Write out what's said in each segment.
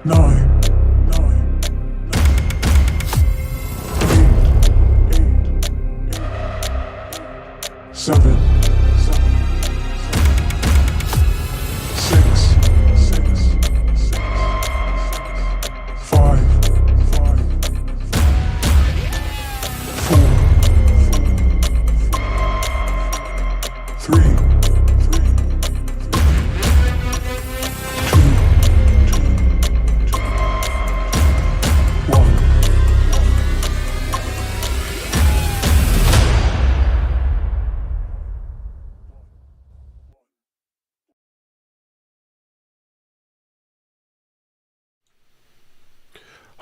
nine, seven, six, five, four, three, two, one.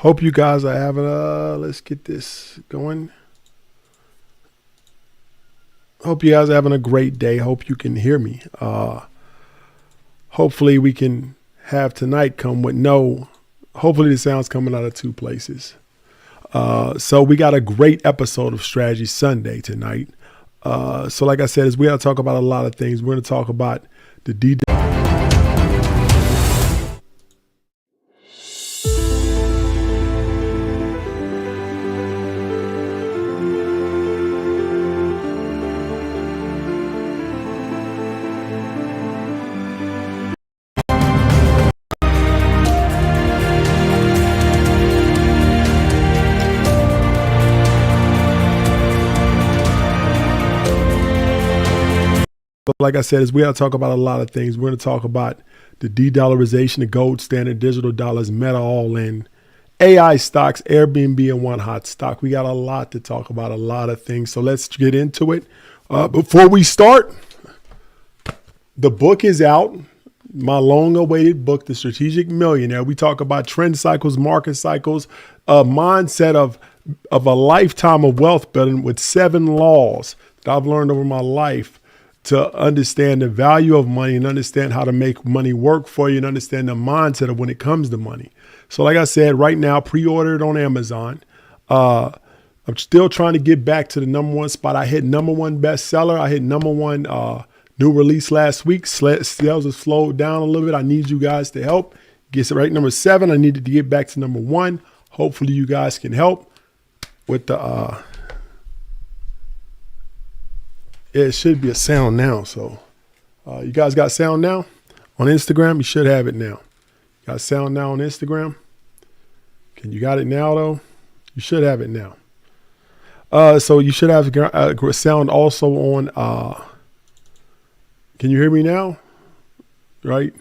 Hope you guys are having let's get this going. Hope you guys are having a great day. Hope you can hear me. Hopefully we can have tonight come with hopefully the sound's coming out of two places. So we got a great episode of Strategy Sunday tonight. So like I said, we got to talk about a lot of things. We're going to talk about the But like I said, we got to talk about a lot of things. We're going to talk about the de-dollarization, the gold standard, digital dollars, Meta all in, AI stocks, Airbnb, and one hot stock. We got a lot to talk about, a lot of things. So let's get into it. Before we start, the book is out. My long-awaited book, The Strategic Millionaire. We talk about trend cycles, market cycles, a mindset of a lifetime of wealth building with 7 laws that I've learned over my life to understand the value of money and understand how to make money work for you and understand the mindset of when it comes to money. So like I said, right now, pre-order it on Amazon. I'm still trying to get back to the #1 spot. I hit #1 bestseller. I hit #1 new release last week. Sales have slowed down a little bit. I need you guys to help. Get it right. #7. I needed to get back to #1. Hopefully you guys can help with the it should be a sound now. So you guys got sound now on Instagram? You should have it now. Got sound now on Instagram? You got it now though? You should have it now. So you should have sound also on, can you hear me now? Right?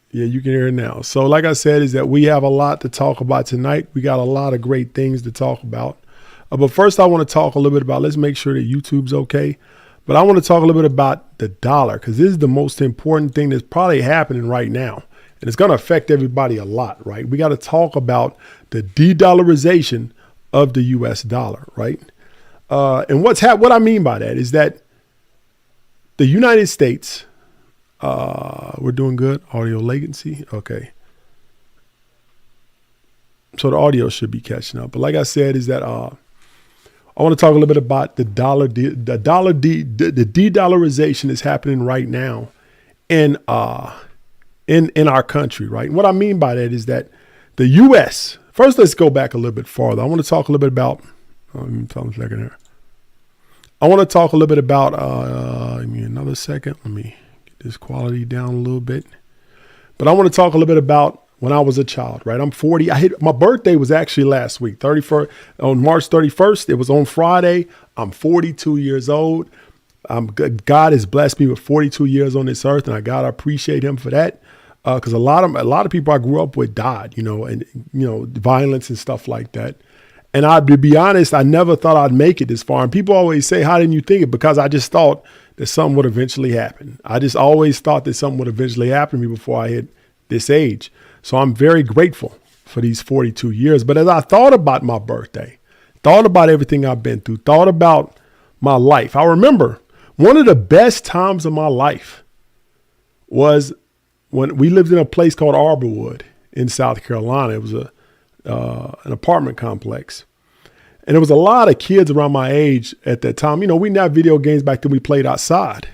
Yeah, you can hear it now. So like I said, is that we have a lot to talk about tonight. We got a lot of great things to talk about. But first, I want to talk a little bit about, let's make sure that YouTube's okay. But I want to talk a little bit about the dollar, because this is the most important thing that's probably happening right now. And it's going to affect everybody a lot, right? We got to talk about the de-dollarization of the US dollar, right? And what I mean by that is that the United States, we're doing good. Audio latency. Okay. So the audio should be catching up. But like I said, is that, I want to talk a little bit about the de-dollarization is happening right now in our country, right? And what I mean by that is that the U.S. First, let's go back a little bit farther. I want to talk a little bit about. Let me tell a second here. I want to talk a little bit about. Give me another second. Let me get this quality down a little bit. But I want to talk a little bit about when I was a child, right? I'm 40. My birthday was actually last week, 31st, on March 31st. It was on Friday. I'm 42 years old. God has blessed me with 42 years on this earth, and I gotta appreciate him for that. Because a lot of people I grew up with died, and violence and stuff like that. And to be honest, I never thought I'd make it this far. And people always say, "How didn't you think it?" Because I just thought that something would eventually happen. I just always thought that something would eventually happen to me before I hit this age. So I'm very grateful for these 42 years. But as I thought about my birthday, thought about everything I've been through, thought about my life, I remember one of the best times of my life was when we lived in a place called Arborwood in South Carolina. It was an apartment complex. And there was a lot of kids around my age at that time. We didn't have video games back then. We played outside.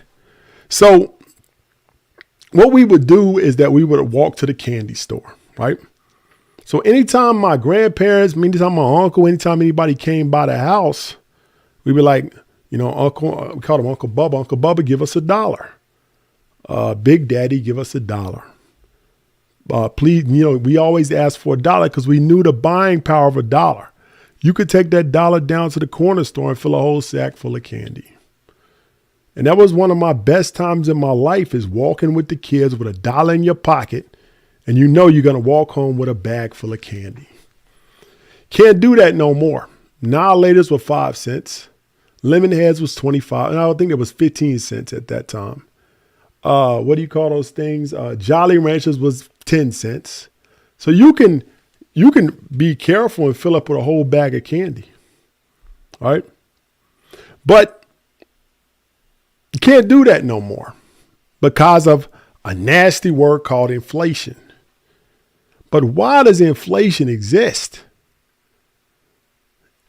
So what we would do is that we would walk to the candy store, right? So anytime my grandparents, anytime my uncle, anytime anybody came by the house, we would like, Uncle, we called him Uncle Bubba. Uncle Bubba, give us $1. Big Daddy, give us $1. Please, we always asked for $1 because we knew the buying power of $1. You could take that dollar down to the corner store and fill a whole sack full of candy. And that was one of my best times in my life, is walking with the kids with $1 in your pocket. And you're going to walk home with a bag full of candy. Can't do that no more. Annihilators were 5 cents. Lemon heads was 25. And I think it was 15 cents at that time. What do you call those things? Jolly Ranchers was 10 cents. So you can be careful and fill up with a whole bag of candy. All right. But you can't do that no more because of a nasty word called inflation. But why does inflation exist?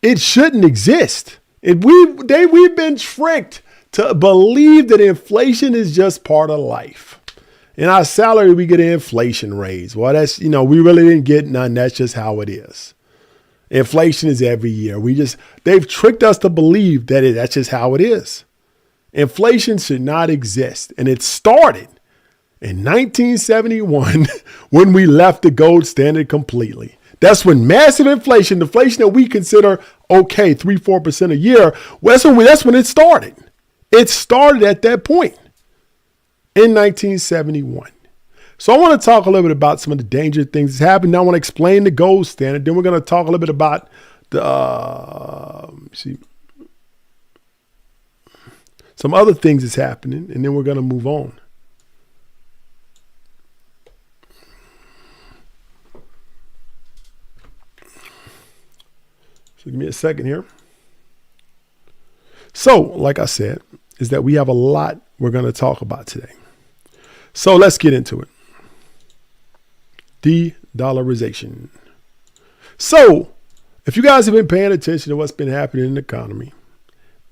It shouldn't exist. We've been tricked to believe that inflation is just part of life. In our salary, we get an inflation raise. Well, that's, we really didn't get none. That's just how it is. Inflation is every year. They've tricked us to believe that that's just how it is. Inflation should not exist. And it started in 1971 when we left the gold standard completely. That's when massive inflation that we consider okay, 3-4% a year, that's when it started. It started at that point in 1971. So I want to talk a little bit about some of the dangerous things that's happened. Now I want to explain the gold standard. Then we're going to talk a little bit about some other things that's happening, and then we're going to move on. So give me a second here. So, like I said, is that we have a lot we're going to talk about today. So let's get into it. Dedollarization. So if you guys have been paying attention to what's been happening in the economy,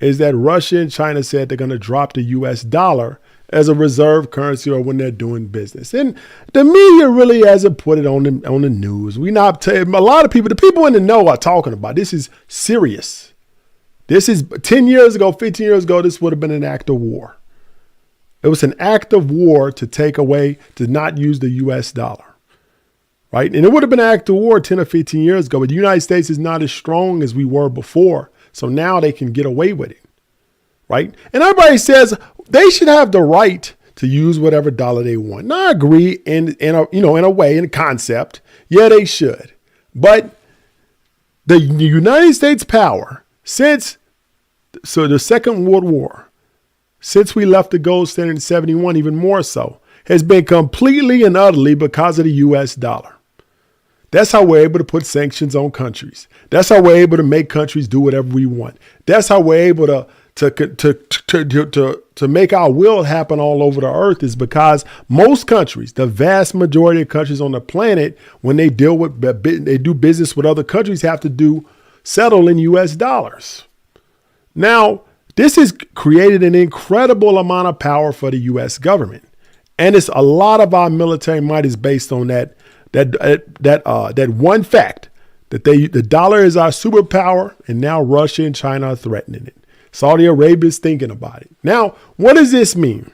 is that Russia and China said they're going to drop the US dollar as a reserve currency or when they're doing business. And the media really hasn't put it on the news. A lot of people, the people in the know are talking about this is serious. This is 10 years ago, 15 years ago, this would have been an act of war. It was an act of war to not use the US dollar, right? And it would have been an act of war 10 or 15 years ago, but the United States is not as strong as we were before. So now they can get away with it, right? And everybody says they should have the right to use whatever dollar they want. And I agree in a way, in a concept. Yeah, they should. But the United States power since the Second World War, since we left the gold standard in 71, even more so, has been completely and utterly because of the US dollar. That's how we're able to put sanctions on countries. That's how we're able to make countries do whatever we want. That's how we're able to make our will happen all over the earth, is because most countries, the vast majority of countries on the planet, when they do business with other countries, have to settle in US dollars. Now, this has created an incredible amount of power for the US government. And it's a lot of our military might is based on that one fact that the dollar is our superpower, and now Russia and China are threatening it. Saudi Arabia is thinking about it. Now, what does this mean?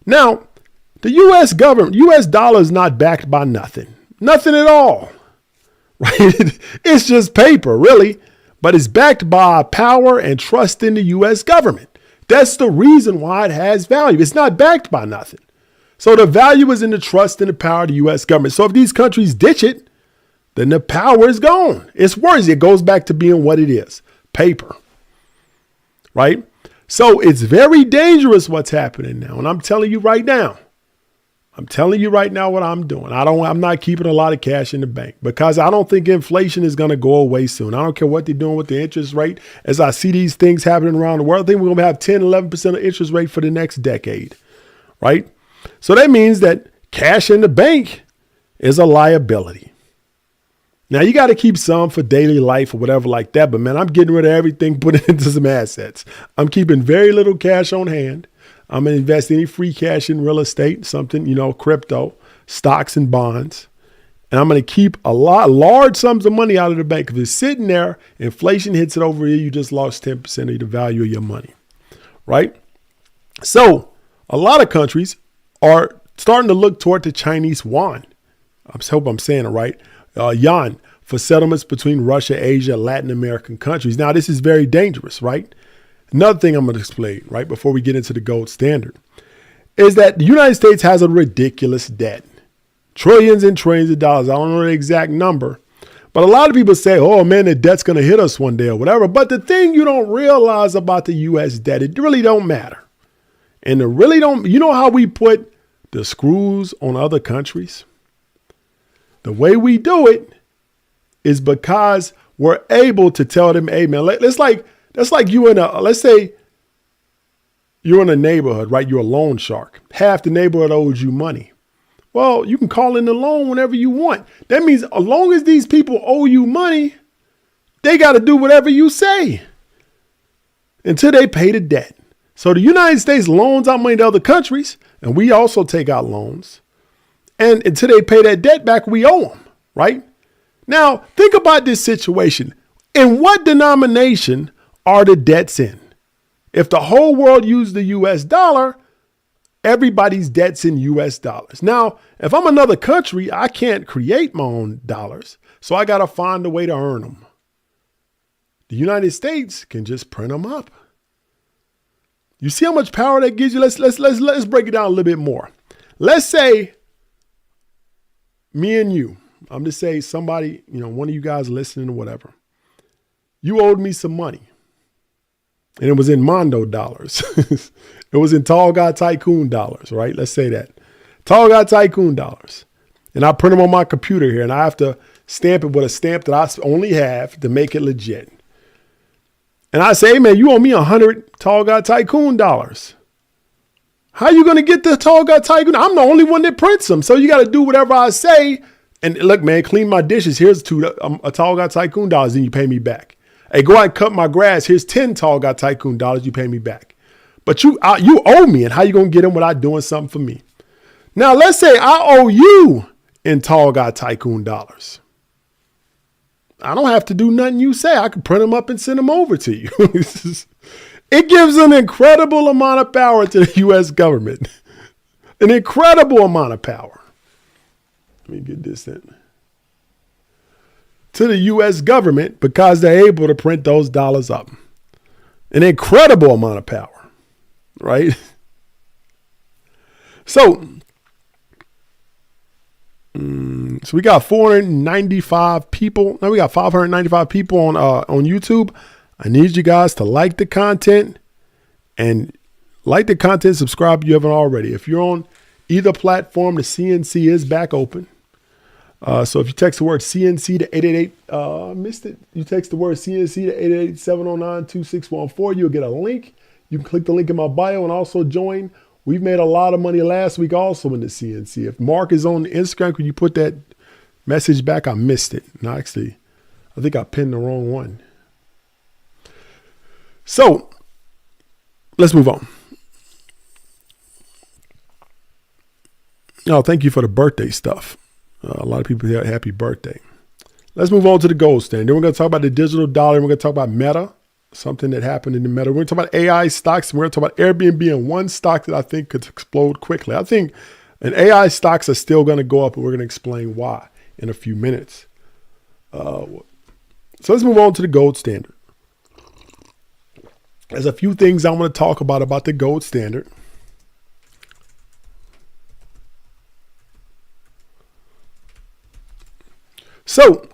Now, the US dollar is not backed by nothing at all, right? It's just paper, really, but it's backed by power and trust in the US government. That's the reason why it has value. It's not backed by nothing. So the value is in the trust and the power of the U.S. government. So if these countries ditch it, then the power is gone. It's worse. It goes back to being what it is, paper, right? So it's very dangerous what's happening now. And I'm telling you right now what I'm doing. I'm not keeping a lot of cash in the bank because I don't think inflation is going to go away soon. I don't care what they're doing with the interest rate. As I see these things happening around the world, I think we're going to have 10, 11% of interest rate for the next decade, right? So that means that cash in the bank is a liability. Now, you got to keep some for daily life or whatever like that. But, man, I'm getting rid of everything, putting it into some assets. I'm keeping very little cash on hand. I'm going to invest any free cash in real estate, something, crypto, stocks and bonds. And I'm going to keep large sums of money out of the bank. If it's sitting there, inflation hits it over here, you just lost 10% of the value of your money, right? So a lot of countries are starting to look toward the Chinese Yuan. I hope I'm saying it right. Yuan for settlements between Russia, Asia, Latin American countries. Now, this is very dangerous, right? Another thing I'm going to explain right before we get into the gold standard is that the United States has a ridiculous debt. Trillions and trillions of dollars. I don't know the exact number, but a lot of people say, oh man, the debt's going to hit us one day or whatever. But the thing you don't realize about the U.S. debt, it really don't matter. And it really don't, you know how we put the screws on other countries? The way we do it is because we're able to tell them, hey man, that's like you let's say you're in a neighborhood, right? You're a loan shark. Half the neighborhood owes you money. Well, you can call in the loan whenever you want. That means as long as these people owe you money, they got to do whatever you say until they pay the debt. So the United States loans out money to other countries, and we also take out loans. And until they pay that debt back, we owe them, right? Now, think about this situation. In what denomination are the debts in? If the whole world used the US dollar, everybody's debt's in US dollars. Now, if I'm another country, I can't create my own dollars. So I got to find a way to earn them. The United States can just print them up. You see how much power that gives you? Let's break it down a little bit more. Let's say me and you, I'm just saying somebody, one of you guys listening or whatever, you owed me some money. And it was in Mondo dollars. It was in Tall Guy Tycoon dollars, right? Let's say that. Tall Guy Tycoon dollars. And I print them on my computer here, and I have to stamp it with a stamp that I only have to make it legit. And I say, hey man, you owe me 100 Tall Guy Tycoon dollars. How you going to get the Tall Guy Tycoon? I'm the only one that prints them. So you got to do whatever I say. And look, man, clean my dishes. Here's a Tall Guy Tycoon dollars, and you pay me back. Hey, go out and cut my grass. Here's 10 Tall Guy Tycoon dollars. You pay me back. But you owe me, and how you going to get them without doing something for me? Now, let's say I owe you in Tall Guy Tycoon dollars. I don't have to do nothing you say. I can print them up and send them over to you. It gives an incredible amount of power to the U.S. government. An incredible amount of power. Let me get this in. To the U.S. government because they're able to print those dollars up. An incredible amount of power, right? So we got 495 people. No, we got 595 people on YouTube. I need you guys to like the content and subscribe if you haven't already. If you're on either platform, the CNC is back open. So if you text the word CNC to 888, missed it. You text the word CNC to 888-709-2614. You'll get a link. You can click the link in my bio and also join. We've made a lot of money last week also in the CNC. If Mark is on Instagram, could you put that message back? I missed it. No, actually, I think I pinned the wrong one. So let's move on. Oh, thank you for the birthday stuff. A lot of people here, happy birthday. Let's move on to the gold standard. Then we're going to talk about the digital dollar. And we're going to talk about Meta, something that happened in the Meta. We're going to talk about AI stocks. And we're going to talk about Airbnb and one stock that I think could explode quickly. I think AI stocks are still going to go up, and we're going to explain why in a few minutes. So let's move on to the gold standard. There's a few things I want to talk about the gold standard. So,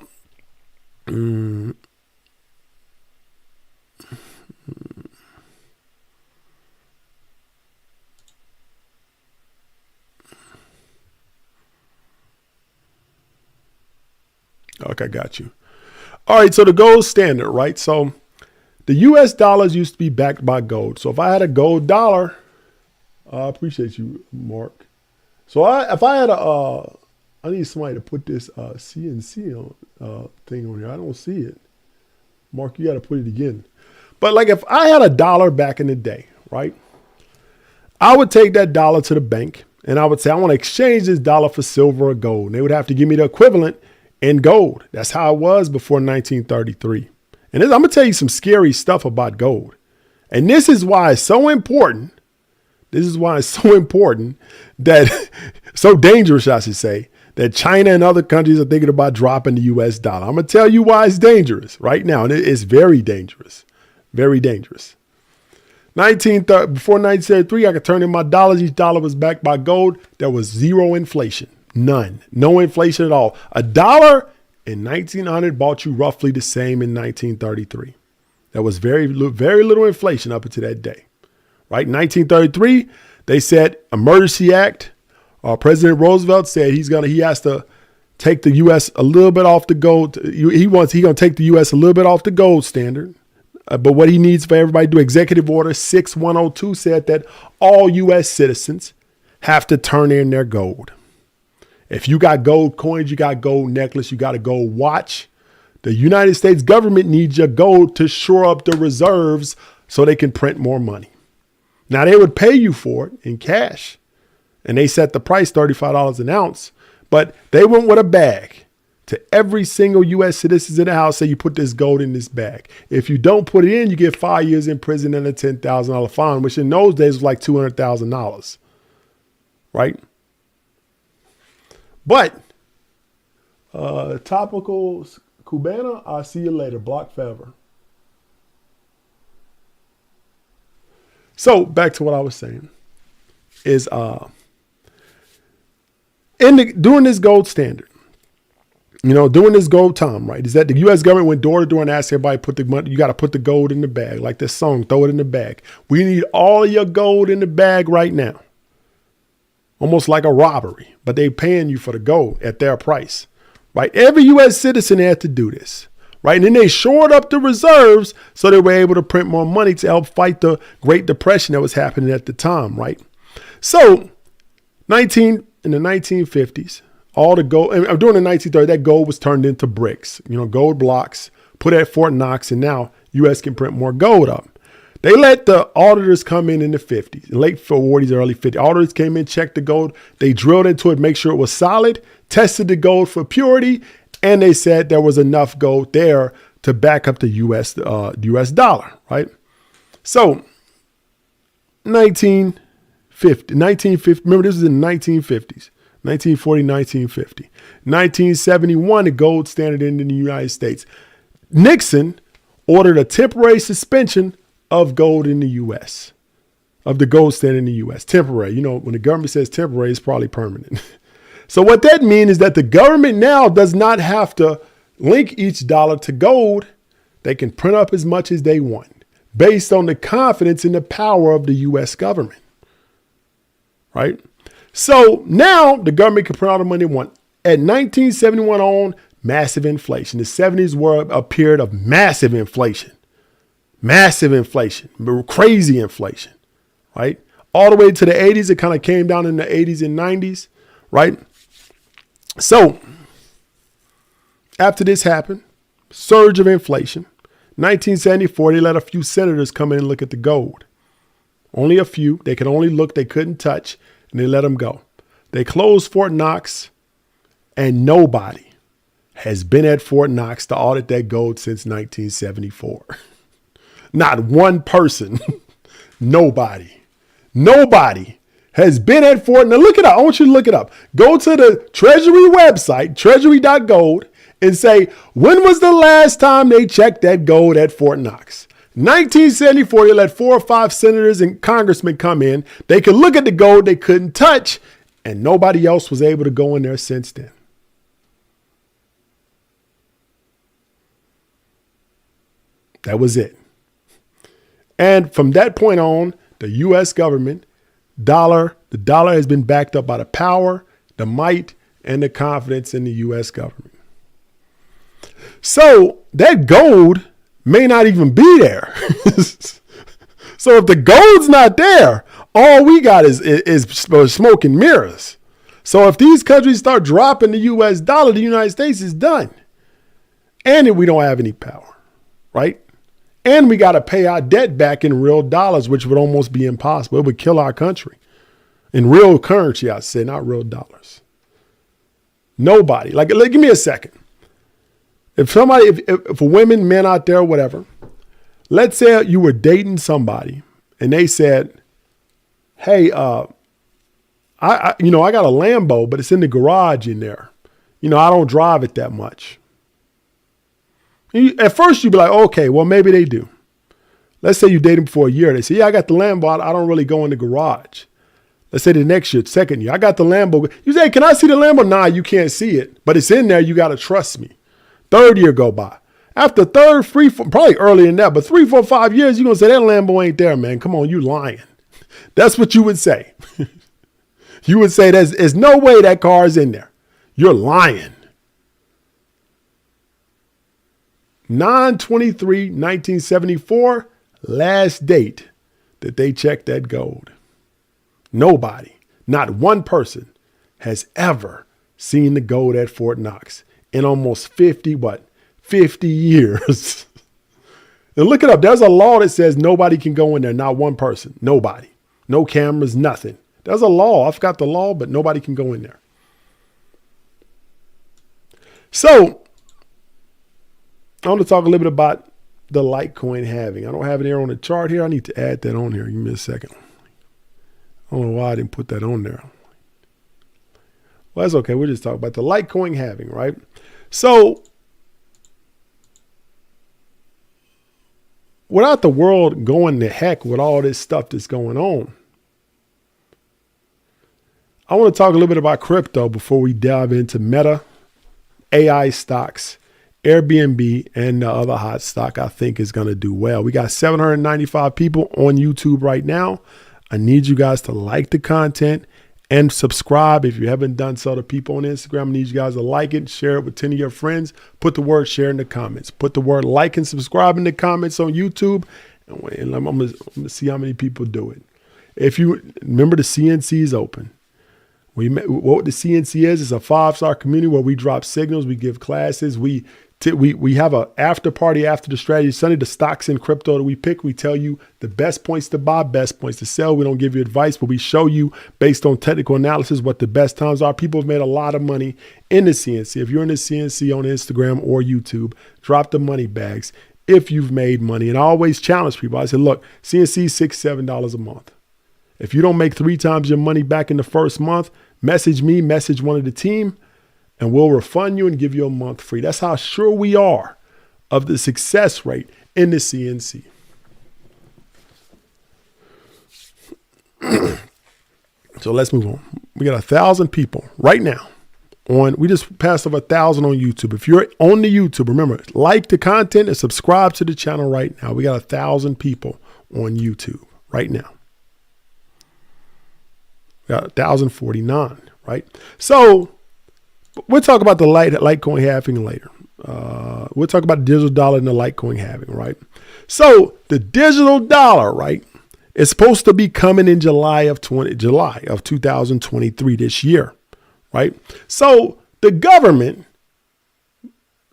okay, got you. All right, so the gold standard, right? So the US dollars used to be backed by gold. So if I had a gold dollar, I appreciate you, Mark. So if I had I need somebody to put this CNC thing on here. I don't see it. Mark, you got to put it again. But like if I had a dollar back in the day, right? I would take that dollar to the bank and I would say, I want to exchange this dollar for silver or gold. And they would have to give me the equivalent in gold. That's how it was before 1933. And I'm going to tell you some scary stuff about gold. And this is why it's so important. This is why it's so important that, so dangerous, I should say, that China and other countries are thinking about dropping the US dollar. I'm going to tell you why it's dangerous right now. And it's very dangerous, very dangerous. Before 1973, I could turn in my dollars. Each dollar was backed by gold. There was zero inflation, none, no inflation at all. A dollar in 1900 bought you roughly the same in 1933. There was very little inflation up until that day, right? 1933, they said emergency act. President Roosevelt said he has to take the U.S. a little bit off the gold. He's going to take the U.S. a little bit off the gold standard. But what he needs for everybody to do, Executive Order 6102 said that all U.S. citizens have to turn in their gold. If you got gold coins, you got gold necklace, you got a gold watch. The United States government needs your gold to shore up the reserves so they can print more money. Now, they would pay you for it in cash. And they set the price $35 an ounce, but they went with a bag to every single U.S. citizen in the house. Say you put this gold in this bag. If you don't put it in, you get 5 years in prison and a $10,000 fine, which in those days was like $200,000, right? But topical Cubana, I'll see you later. Block forever. So back to what I was saying is during this gold standard, during this gold time, right, is that the U.S. government went door to door and asked everybody, put the money, you got to put the gold in the bag, like this song, throw it in the bag. We need all of your gold in the bag right now. Almost like a robbery, but they paying you for the gold at their price, right? Every U.S. citizen had to do this, right? And then they shored up the reserves so they were able to print more money to help fight the Great Depression that was happening at the time, right? So in the 1950s, all the gold, and during the 1930s, that gold was turned into bricks, gold blocks, put at Fort Knox, and now U.S. can print more gold up. They let the auditors come in the 50s, late 40s, early 50s. Auditors came in, checked the gold. They drilled into it, make sure it was solid, tested the gold for purity, and they said there was enough gold there to back up the U.S. Dollar, right? So 1950, remember this was in the 1950s, 1940, 1950. 1971, the gold standard in the United States. Nixon ordered a temporary suspension of gold in the U.S., of the gold standard in the U.S. Temporary. When the government says temporary, it's probably permanent. So what that means is that the government now does not have to link each dollar to gold. They can print up as much as they want based on the confidence in the power of the U.S. government, right? So now the government can print all the money they want. At 1971 on, massive inflation. The 70s were a period of massive inflation, crazy inflation, right? All the way to the 80s, it kind of came down in the 80s and 90s, right? So after this happened, surge of inflation, 1974, they let a few senators come in and look at the gold. Only a few. They could only look, they couldn't touch, and they let them go. They closed Fort Knox, and nobody has been at Fort Knox to audit that gold since 1974. Not one person, nobody has been at Fort. Now look it up. I want you to look it up. Go to the Treasury website, treasury.gold, and say, when was the last time they checked that gold at Fort Knox? 1974, they let 4 or 5 senators and congressmen come in. They could look at the gold they couldn't touch, and nobody else was able to go in there since then. That was it. And from that point on, the U.S. government, the dollar has been backed up by the power, the might, and the confidence in the U.S. government. So that gold may not even be there. So if the gold's not there, all we got is smoke and mirrors. So if these countries start dropping the U.S. dollar, the United States is done. And we don't have any power, right? And we got to pay our debt back in real dollars, which would almost be impossible. It would kill our country. In real currency, I say, not real dollars. Nobody. Like, give me a second. If somebody, if women, men out there, whatever, let's say you were dating somebody and they said, hey, I got a Lambo, but it's in the garage in there. I don't drive it that much. At first you'd be like, okay, well, maybe they do. Let's say you date them for a year. They say, yeah, I got the Lambo. I don't really go in the garage. Let's say the next year, second year, I got the Lambo. You say, can I see the Lambo? Nah, you can't see it, but it's in there. You got to trust me. Third year go by. After third, probably earlier than that, but 3, 4, 5 years, you're going to say that Lambo ain't there, man. Come on, you lying. That's what you would say. You would say there's no way that car is in there. You're lying. 9/23/1974, last date that they checked that gold. Nobody, not one person, has ever seen the gold at Fort Knox in almost 50 years. And look it up. There's a law that says nobody can go in there. Not one person. Nobody. No cameras, nothing. There's a law. I forgot the law, but nobody can go in there. So I want to talk a little bit about the Litecoin halving. I don't have it here on the chart here. I need to add that on here. Give me a second. I don't know why I didn't put that on there. Well, that's okay. We'll just talk about the Litecoin halving, right? So without the world going to heck with all this stuff that's going on, I want to talk a little bit about crypto before we dive into Meta, AI stocks, Airbnb, and the other hot stock I think is going to do well. We got 795 people on YouTube right now. I need you guys to like the content and subscribe if you haven't done so. To people on Instagram, I need you guys to like it, share it with 10 of your friends. Put the word share in the comments. Put the word like and subscribe in the comments on YouTube. And I'm going to see how many people do it. If you remember, the CNC is open. What the CNC is a 5-star community where we drop signals, we give classes, we have a after party after the strategy Sunday. The stocks in crypto that we pick, we tell you the best points to buy, best points to sell. We don't give you advice, but we show you based on technical analysis what the best times are. People have made a lot of money in the CNC. If you're in the CNC on Instagram or YouTube, drop the money bags if you've made money. And I always challenge people. I said, look, CNC $6, $7 a month. If you don't make 3 times your money back in the first month, message me, message one of the team, and we'll refund you and give you a month free. That's how sure we are of the success rate in the CNC. So let's move on. We got 1,000 people right now we just passed over 1,000 on YouTube. If you're on the YouTube, remember, like the content and subscribe to the channel right now. We got 1,000 people on YouTube right now. We got 1,049, right? So we'll talk about the Litecoin halving later. We'll talk about the digital dollar and the Litecoin halving, right? So the digital dollar, right, is supposed to be coming in July of 2023 this year, right? So the government,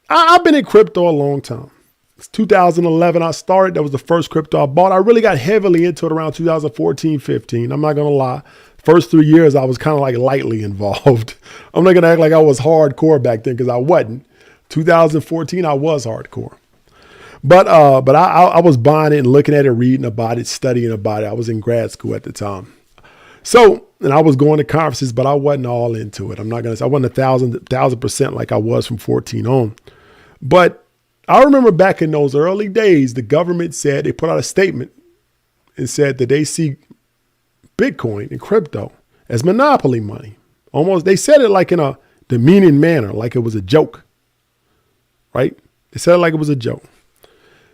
I've been in crypto a long time. It's 2011 I started. That was the first crypto I bought. I really got heavily into it around 2014, 15. I'm not going to lie. First 3 years, I was kind of like lightly involved. I'm not going to act like I was hardcore back then because I wasn't. 2014, I was hardcore. But I was buying it and looking at it, reading about it, studying about it. I was in grad school at the time. So, and I was going to conferences, but I wasn't all into it. I'm not going to say I wasn't 1,000% like I was from 14 on. But I remember back in those early days, the government said, they put out a statement and said that they see Bitcoin and crypto as monopoly money. Almost, they said it like in a demeaning manner, like it was a joke, right? They said it like it was a joke.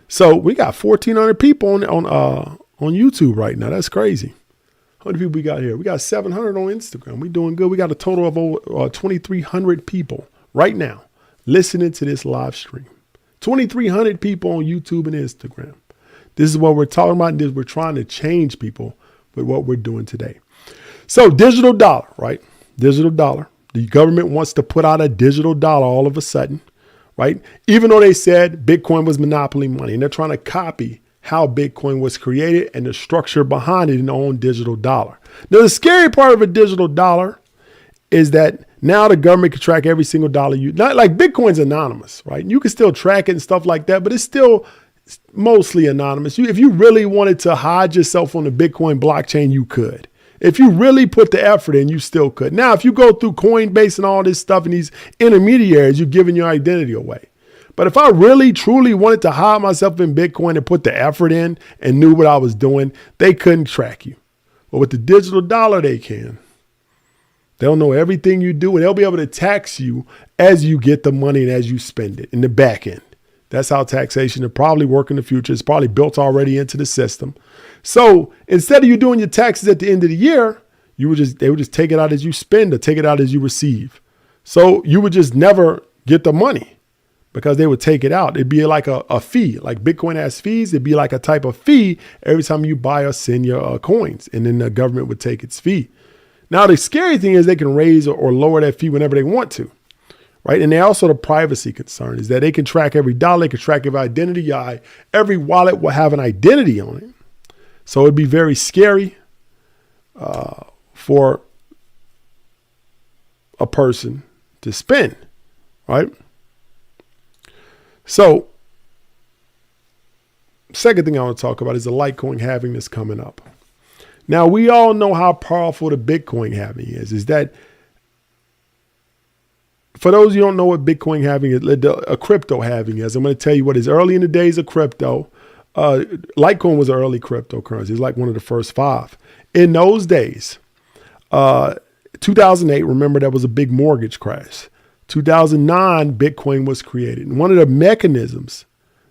So we got 1,400 people on YouTube right now. That's crazy. How many people we got here? We got 700 on Instagram. We doing good. We got a total of over 2,300 people right now listening to this live stream. 2,300 people on YouTube and Instagram. This is what we're talking about. We're trying to change people with what we're doing today. So digital dollar, right? Digital dollar. The government wants to put out a digital dollar all of a sudden, right? Even though they said Bitcoin was monopoly money, and they're trying to copy how Bitcoin was created and the structure behind it in their own digital dollar. Now, the scary part of a digital dollar is that now the government can track every single dollar not like Bitcoin's anonymous, right? You can still track it and stuff like that, but it's still mostly anonymous. If you really wanted to hide yourself on the Bitcoin blockchain, you could. If you really put the effort in, you still could. Now, if you go through Coinbase and all this stuff and these intermediaries, you're giving your identity away. But if I really, truly wanted to hide myself in Bitcoin and put the effort in and knew what I was doing, they couldn't track you. But with the digital dollar, they can. They'll know everything you do, and they'll be able to tax you as you get the money and as you spend it in the back end. That's how taxation will probably work in the future. It's probably built already into the system. So instead of you doing your taxes at the end of the year, they would just take it out as you spend or take it out as you receive. So you would just never get the money because they would take it out. It'd be like a fee. Like Bitcoin has fees. It'd be like a type of fee every time you buy or send your coins, and then the government would take its fee. Now, the scary thing is they can raise or lower that fee whenever they want to, right? And they also, the privacy concern is that they can track every dollar, they can track every identity. Every wallet will have an identity on it. So it'd be very scary for a person to spend, right? So, second thing I want to talk about is the Litecoin halving that's coming up. Now, we all know how powerful the Bitcoin halving is that for those who don't know what Bitcoin halving is, a crypto halving is, I'm going to tell you what is. Early in the days of crypto, Litecoin was an early cryptocurrency. It's like one of the first 5. In those days, 2008, remember there was a big mortgage crash. 2009, Bitcoin was created. And one of the mechanisms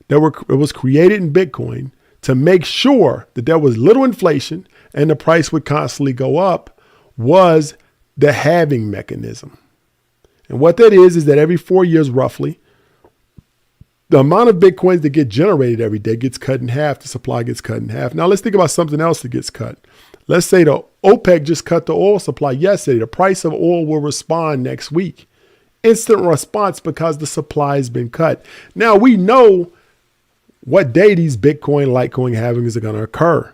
that was created in Bitcoin to make sure that there was little inflation and the price would constantly go up was the halving mechanism. And what that is that every 4 years, roughly, the amount of Bitcoins that get generated every day gets cut in half. The supply gets cut in half. Now let's think about something else that gets cut. Let's say the OPEC just cut the oil supply yesterday. The price of oil will respond next week. Instant response because the supply has been cut. Now we know what day these Bitcoin, Litecoin halvings are going to occur.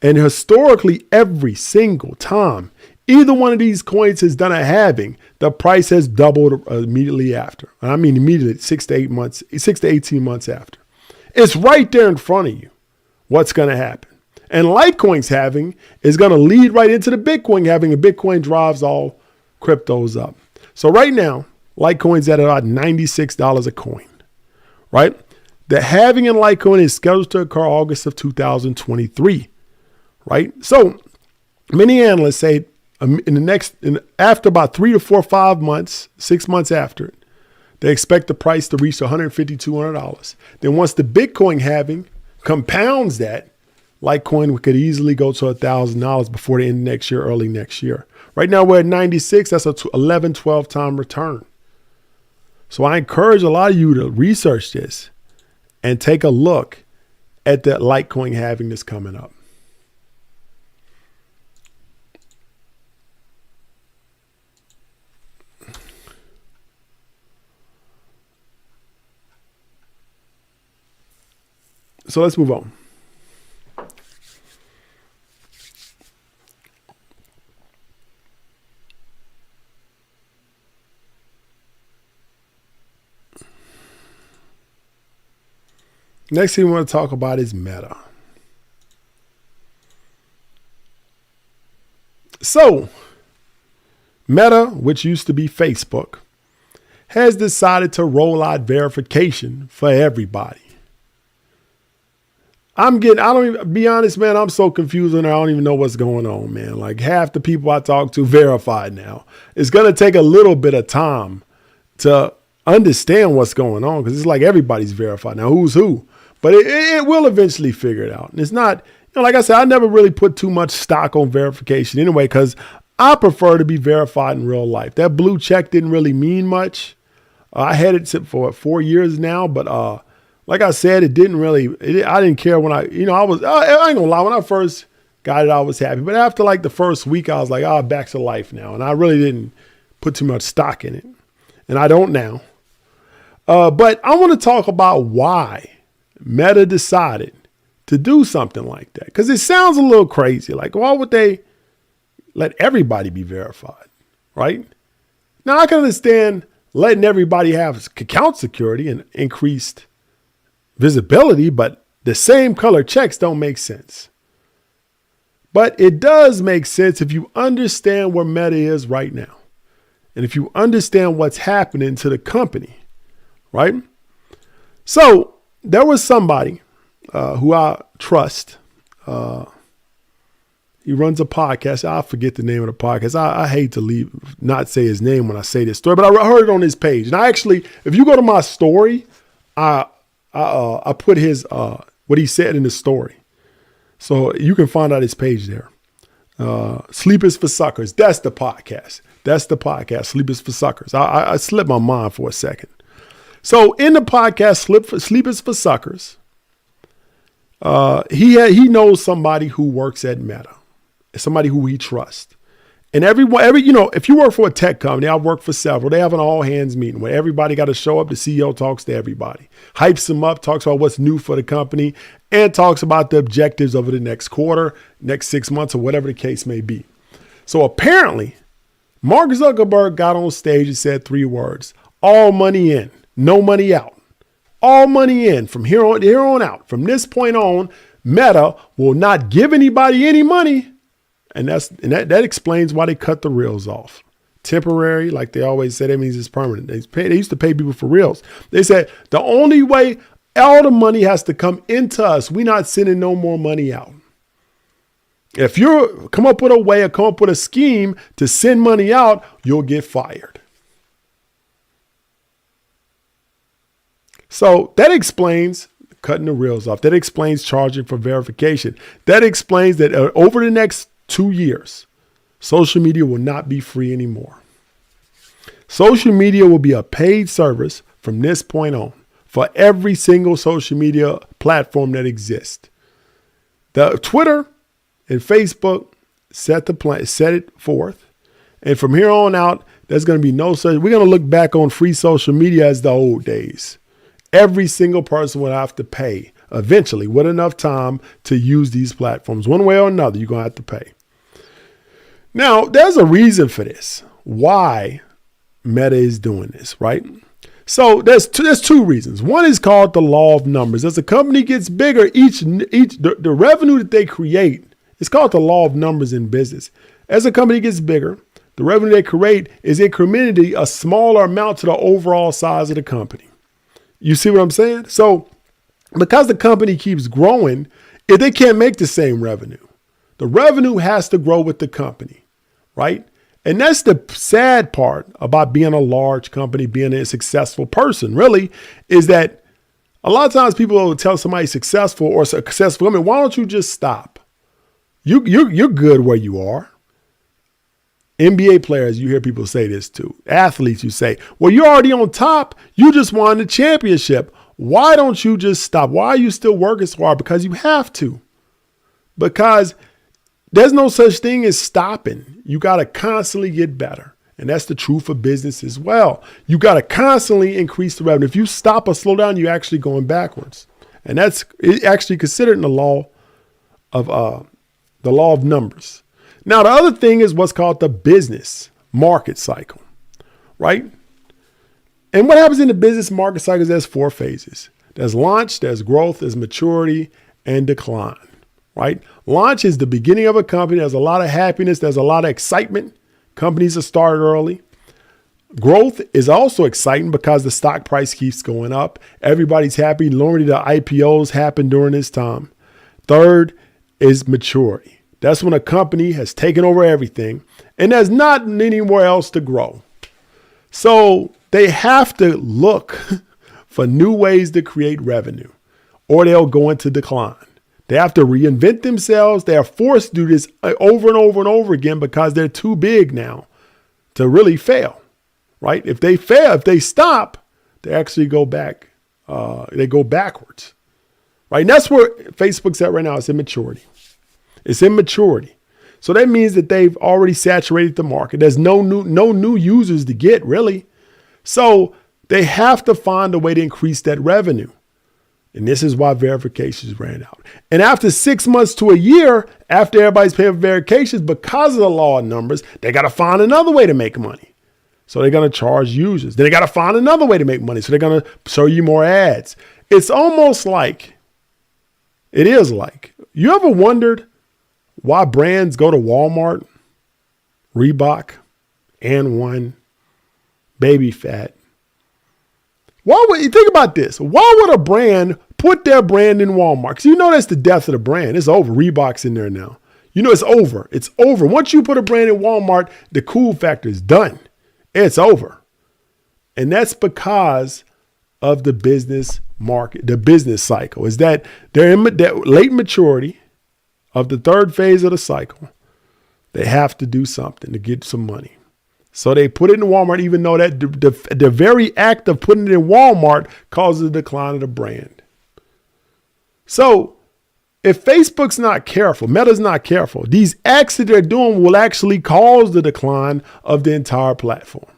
And historically, every single time either one of these coins has done a halving, the price has doubled immediately after. I mean, immediately 6 to 18 months after. It's right there in front of you what's going to happen. And Litecoin's halving is going to lead right into the Bitcoin halving, and Bitcoin drives all cryptos up. So right now, Litecoin's at about $96 a coin, right? The halving in Litecoin is scheduled to occur August of 2023, right? So many analysts say after about 3 to 4, 5 months, 6 months after it, they expect the price to reach $150, $200. Then once the Bitcoin halving compounds that, Litecoin could easily go to $1,000 before the end of next year, early next year. Right now we're at 96. That's a 11, 12 time return. So I encourage a lot of you to research this and take a look at that Litecoin halving that's coming up. So let's move on. Next thing we want to talk about is Meta. So, Meta, which used to be Facebook, has decided to roll out verification for everybody. Be honest, man, I'm so confused and I don't even know what's going on, man. Like half the people I talk to verified now. It's going to take a little bit of time to understand what's going on because it's like everybody's verified now. Who's who? But it will eventually figure it out. And it's not, like I said, I never really put too much stock on verification anyway, because I prefer to be verified in real life. That blue check didn't really mean much. I had it for 4 years now, but like I said, it didn't really, I didn't care when I ain't gonna lie, when I first got it, I was happy. But after like the first week, I was like, back to life now. And I really didn't put too much stock in it. And I don't now. But I want to talk about why Meta decided to do something like that. Because it sounds a little crazy. Like, why would they let everybody be verified, right? Now, I can understand letting everybody have account security and increased visibility, but the same color checks don't make sense. But it does make sense if you understand where Meta is right now. And if you understand what's happening to the company, right? So there was somebody who I trust. He runs a podcast. I forget the name of the podcast. I hate to not say his name when I say this story, but I heard it on his page. And I actually, if you go to my story, I put his what he said in the story. So you can find out his page there. Sleep is for Suckers. That's the podcast. Sleep is for Suckers. I slipped my mind for a second. So in the podcast, Sleep is for Suckers, he knows somebody who works at Meta, somebody who he trusts. And if you work for a tech company, I've worked for several, they have an all hands meeting where everybody got to show up. The CEO talks to everybody, hypes them up, talks about what's new for the company, and talks about the objectives over the next quarter, next 6 months, or whatever the case may be. So apparently, Mark Zuckerberg got on stage and said 3 words: all money in, no money out. All money in from here on out. From this point on, Meta will not give anybody any money. And that explains why they cut the reels off. Temporary, like they always say, that means it's permanent. They used to pay people for reels. They said the only way all the money has to come into us, we're not sending no more money out. If you come up with a way or come up with a scheme to send money out, you'll get fired. So that explains cutting the reels off. That explains charging for verification. That explains that over the next 2 years, social media will not be free anymore. Social media will be a paid service from this point on for every single social media platform that exists. The Twitter and Facebook set it forth. And from here on out, there's going to be no such. We're going to look back on free social media as the old days. Every single person will have to pay eventually with enough time to use these platforms. One way or another, you're going to have to pay. Now, there's a reason for this, why Meta is doing this, right? So there's 2 reasons. One is called the law of numbers. As a company gets bigger, the revenue that they create, it's called the law of numbers in business. As a company gets bigger, the revenue they create is incrementally a smaller amount to the overall size of the company. You see what I'm saying? So because the company keeps growing, if they can't make the same revenue, the revenue has to grow with the company, right? And that's the sad part about being a large company, being a successful person, really, is that a lot of times people will tell somebody successful or successful, I mean, why don't you just stop? You're good where you are. NBA players, you hear people say this too. Athletes, you say, well, you're already on top. You just won the championship. Why don't you just stop? Why are you still working so hard? Because you have to. Because there's no such thing as stopping. You got to constantly get better. And that's the truth of business as well. You got to constantly increase the revenue. If you stop or slow down, you're actually going backwards. And that's actually considered in the law of numbers. Now, the other thing is what's called the business market cycle, right? And what happens in the business market cycle is there's 4 phases. There's launch, there's growth, there's maturity, and decline, right? Launch is the beginning of a company. There's a lot of happiness. There's a lot of excitement. Companies are started early. Growth is also exciting because the stock price keeps going up. Everybody's happy. Normally the IPOs happen during this time. Third is maturity. That's when a company has taken over everything and there's not anywhere else to grow. So they have to look for new ways to create revenue or they'll go into decline. They have to reinvent themselves. They are forced to do this over and over and over again because they're too big now to really fail, right? If they fail, if they stop, they actually go back. They go backwards, right? And that's where Facebook's at right now. It's immaturity. It's immaturity. So that means that they've already saturated the market. There's no new users to get, really. So They have to find a way to increase that revenue. And this is why verifications ran out. And after 6 months to a year, after everybody's paying for verifications, because of the law of numbers, they got to find another way to make money. So they're going to charge users. Then they got to find another way to make money. So they're going to show you more ads. It's almost like, it is like, you ever wondered why brands go to Walmart, Reebok, and One, Baby Fat? Why would you think about this? Why would a brand put their brand in Walmart? Because you know that's the death of the brand. It's over. Reebok's in there now. You know it's over. It's over. Once you put a brand in Walmart, the cool factor is done. It's over. And that's because of the business market, the business cycle, is that they're in that late maturity of the third phase of the cycle. They have to do something to get some money. So they put it in Walmart, even though that the very act of putting it in Walmart causes a decline of the brand. So if Facebook's not careful, Meta's not careful, these acts that they're doing will actually cause the decline of the entire platform.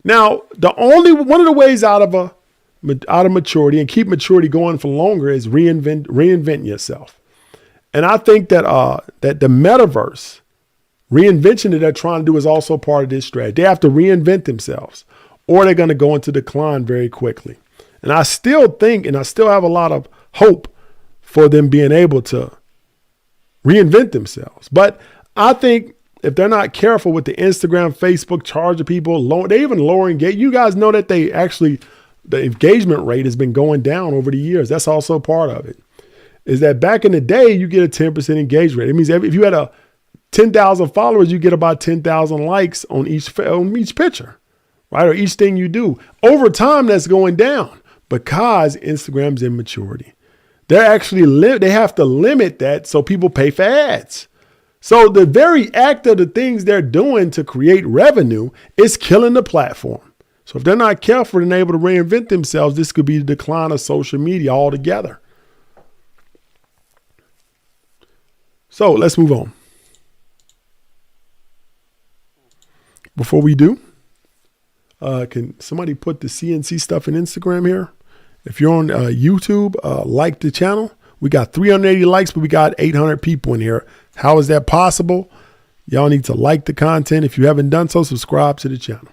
Now, one of the ways out of maturity and keep maturity going for longer is reinvent yourself. And I think that that the metaverse reinvention that they're trying to do is also part of this strategy. They have to reinvent themselves or they're going to go into decline very quickly. And I still think, and I still have a lot of hope for them being able to reinvent themselves. But I think if they're not careful with the Instagram, Facebook, charging people, they even lower engagement. You guys know that the engagement rate has been going down over the years. That's also part of it. Is that back in the day, you get a 10% engagement rate. It means if you had 10,000 followers, you get about 10,000 likes on each picture, right? Or each thing you do. Over time, that's going down because Instagram's immaturity. They have to limit that so people pay for ads. So the very act of the things they're doing to create revenue is killing the platform. So if they're not careful and able to reinvent themselves, this could be the decline of social media altogether. So let's move on. Before we do, can somebody put the CNC stuff in Instagram here? If you're on YouTube, like the channel. We got 380 likes, but we got 800 people in here. How is that possible? Y'all need to like the content. If you haven't done so, subscribe to the channel.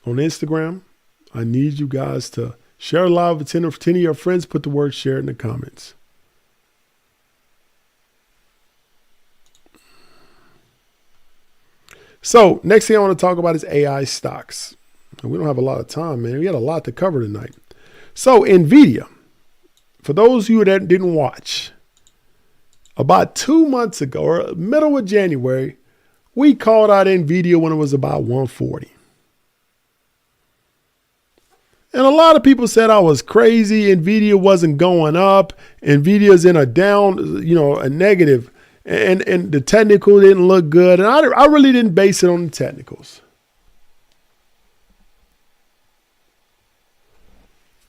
On Instagram, I need you guys to share live with 10 of your friends. Put the word share in the comments. So next thing I want to talk about is AI stocks. We don't have a lot of time, man. We got a lot to cover tonight. So NVIDIA, for those of you that didn't watch, about 2 months ago, or middle of January, we called out NVIDIA when it was about 140. And a lot of people said I was crazy. NVIDIA wasn't going up. NVIDIA's in a down, a negative. And the technical didn't look good. And I really didn't base it on the technicals.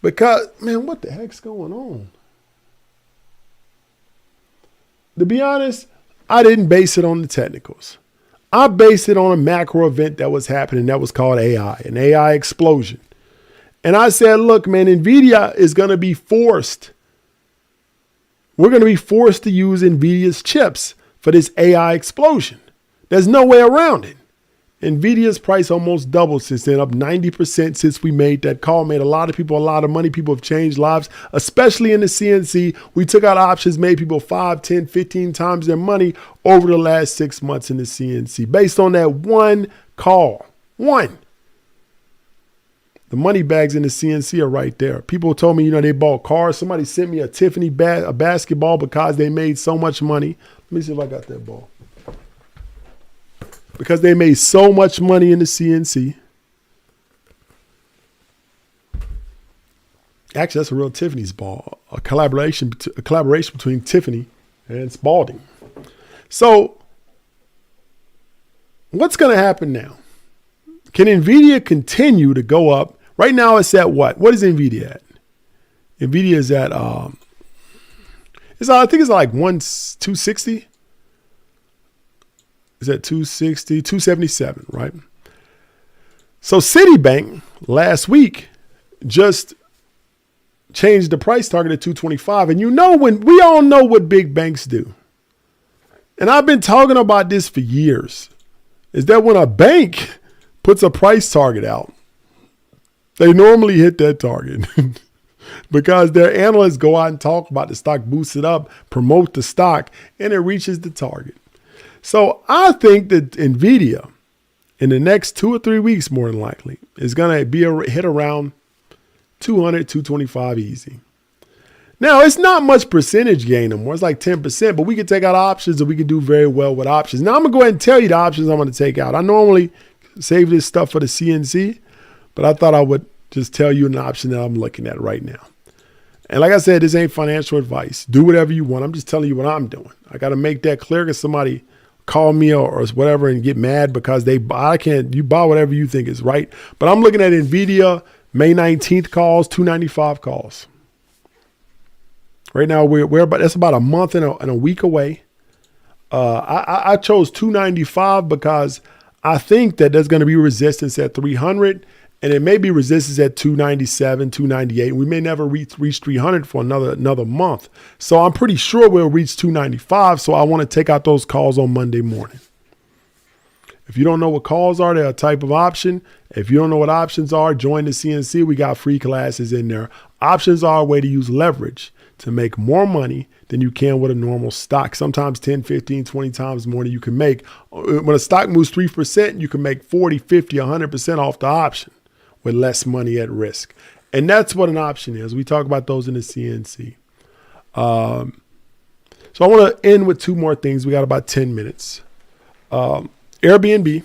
Because, man, what the heck's going on? To be honest, I didn't base it on the technicals. I based it on a macro event that was happening that was called AI, an AI explosion. And I said, look, man, NVIDIA is going to be forced. We're going to be forced to use NVIDIA's chips for this AI explosion. There's no way around it. NVIDIA's price almost doubled since then, up 90% since we made that call. Made a lot of people a lot of money. People have changed lives, especially in the CNC. We took out options, made people 5, 10, 15 times their money over the last 6 months in the CNC based on that one call. One. The money bags in the CNC are right there. People told me, they bought cars. Somebody sent me a Tiffany a basketball because they made so much money. Let me see if I got that ball. Because they made so much money in the CNC. Actually, that's a real Tiffany's ball. A collaboration between Tiffany and Spalding. So what's going to happen now? Can NVIDIA continue to go up? Right now it's at what? What is NVIDIA at? NVIDIA is at, I think it's like 260. is at 260, 277, right? So Citibank last week just changed the price target to 225. And when we all know what big banks do. And I've been talking about this for years, is that when a bank puts a price target out, they normally hit that target because their analysts go out and talk about the stock, boost it up, promote the stock, and it reaches the target. So I think that NVIDIA in the next 2 or 3 weeks, more than likely, is going to be hit around 200, 225 easy. Now, it's not much percentage gain anymore. It's like 10%, but we can take out options and we can do very well with options. Now, I'm going to go ahead and tell you the options I'm going to take out. I normally save this stuff for the CNC, but I thought I would just tell you an option that I'm looking at right now. And like I said, this ain't financial advice. Do whatever you want. I'm just telling you what I'm doing. I got to make that clear because somebody call me or whatever and get mad because you buy whatever you think is right. But I'm looking at NVIDIA May 19th calls, 295 calls. Right now, that's about a month and a week away. I chose 295 because I think that there's going to be resistance at 300, and it may be resistance at 297, 298. We may never reach 300 for another month. So I'm pretty sure we'll reach 295. So I want to take out those calls on Monday morning. If you don't know what calls are, they're a type of option. If you don't know what options are, join the CNC. We got free classes in there. Options are a way to use leverage to make more money than you can with a normal stock. Sometimes 10, 15, 20 times more than you can make. When a stock moves 3%, you can make 40, 50, 100% off the option with less money at risk. And that's what an option is. We talk about those in the CNC. So I want to end with 2 more things. We got about 10 minutes. Airbnb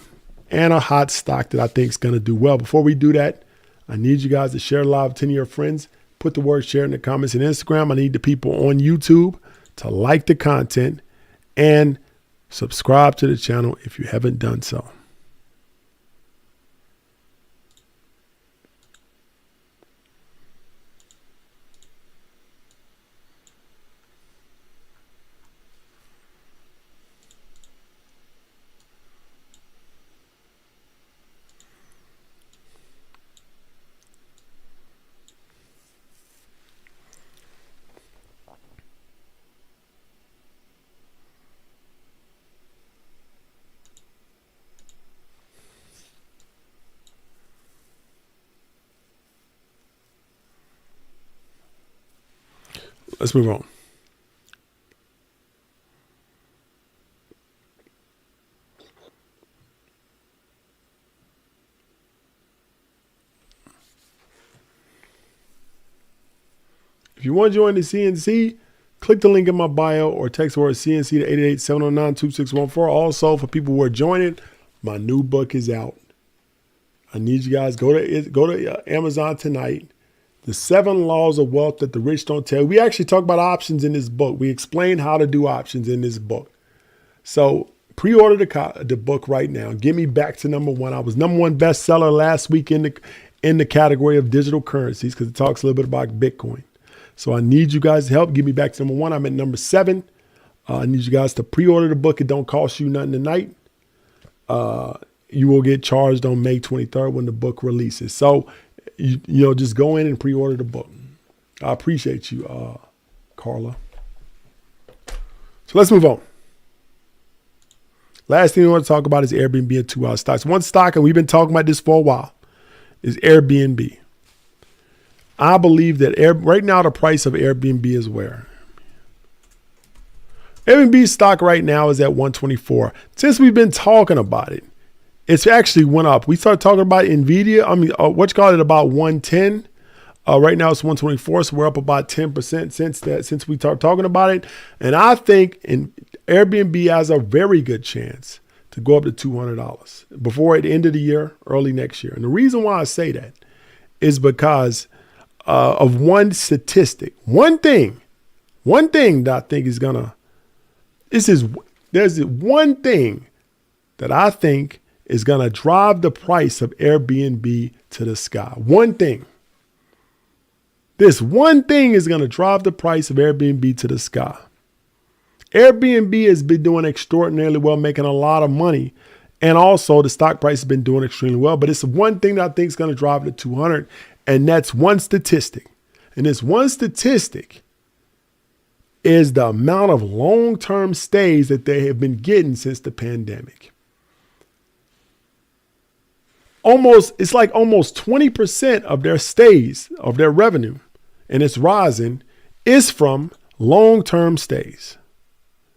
and a hot stock that I think is going to do well. Before we do that, I need you guys to share live with 10 of your friends. Put the word share in the comments and Instagram. I need the people on YouTube to like the content and subscribe to the channel if you haven't done so. Let's move on. If you want to join the CNC, click the link in my bio or text the word CNC to 888-709-2614. Also, for people who are joining, my new book is out. I need you guys go to Amazon tonight. The 7 laws of wealth that the rich don't tell you. We actually talk about options in this book. We explain how to do options in this book. So pre-order the book right now. Get me back to number 1. I was number 1 bestseller last week in the category of digital currencies because it talks a little bit about Bitcoin. So I need you guys to help. Get me back to number 1. I'm at number 7. I need you guys to pre-order the book. It don't cost you nothing tonight. You will get charged on May 23rd when the book releases. So just go in and pre-order the book. I appreciate you, Carla. So let's move on. Last thing we want to talk about is Airbnb and 2 stocks. One stock, and we've been talking about this for a while, is Airbnb. I believe that right now the price of Airbnb is where? Airbnb stock right now is at 124. Since we've been talking about it, it's actually went up. We started talking about NVIDIA. About 110. Right now it's 124, so we're up about 10% since we started talking about it. And I think Airbnb has a very good chance to go up to $200 before the end of the year, early next year. And the reason why I say that is because of one statistic. One thing that I think is there's one thing that I think is going to drive the price of Airbnb to the sky. One thing. This one thing is going to drive the price of Airbnb to the sky. Airbnb has been doing extraordinarily well, making a lot of money. And also the stock price has been doing extremely well. But it's one thing that I think is going to drive it to 200. And that's one statistic. And this one statistic is the amount of long-term stays that they have been getting since the pandemic. It's like almost 20% of their stays, of their revenue, and it's rising, is from long-term stays.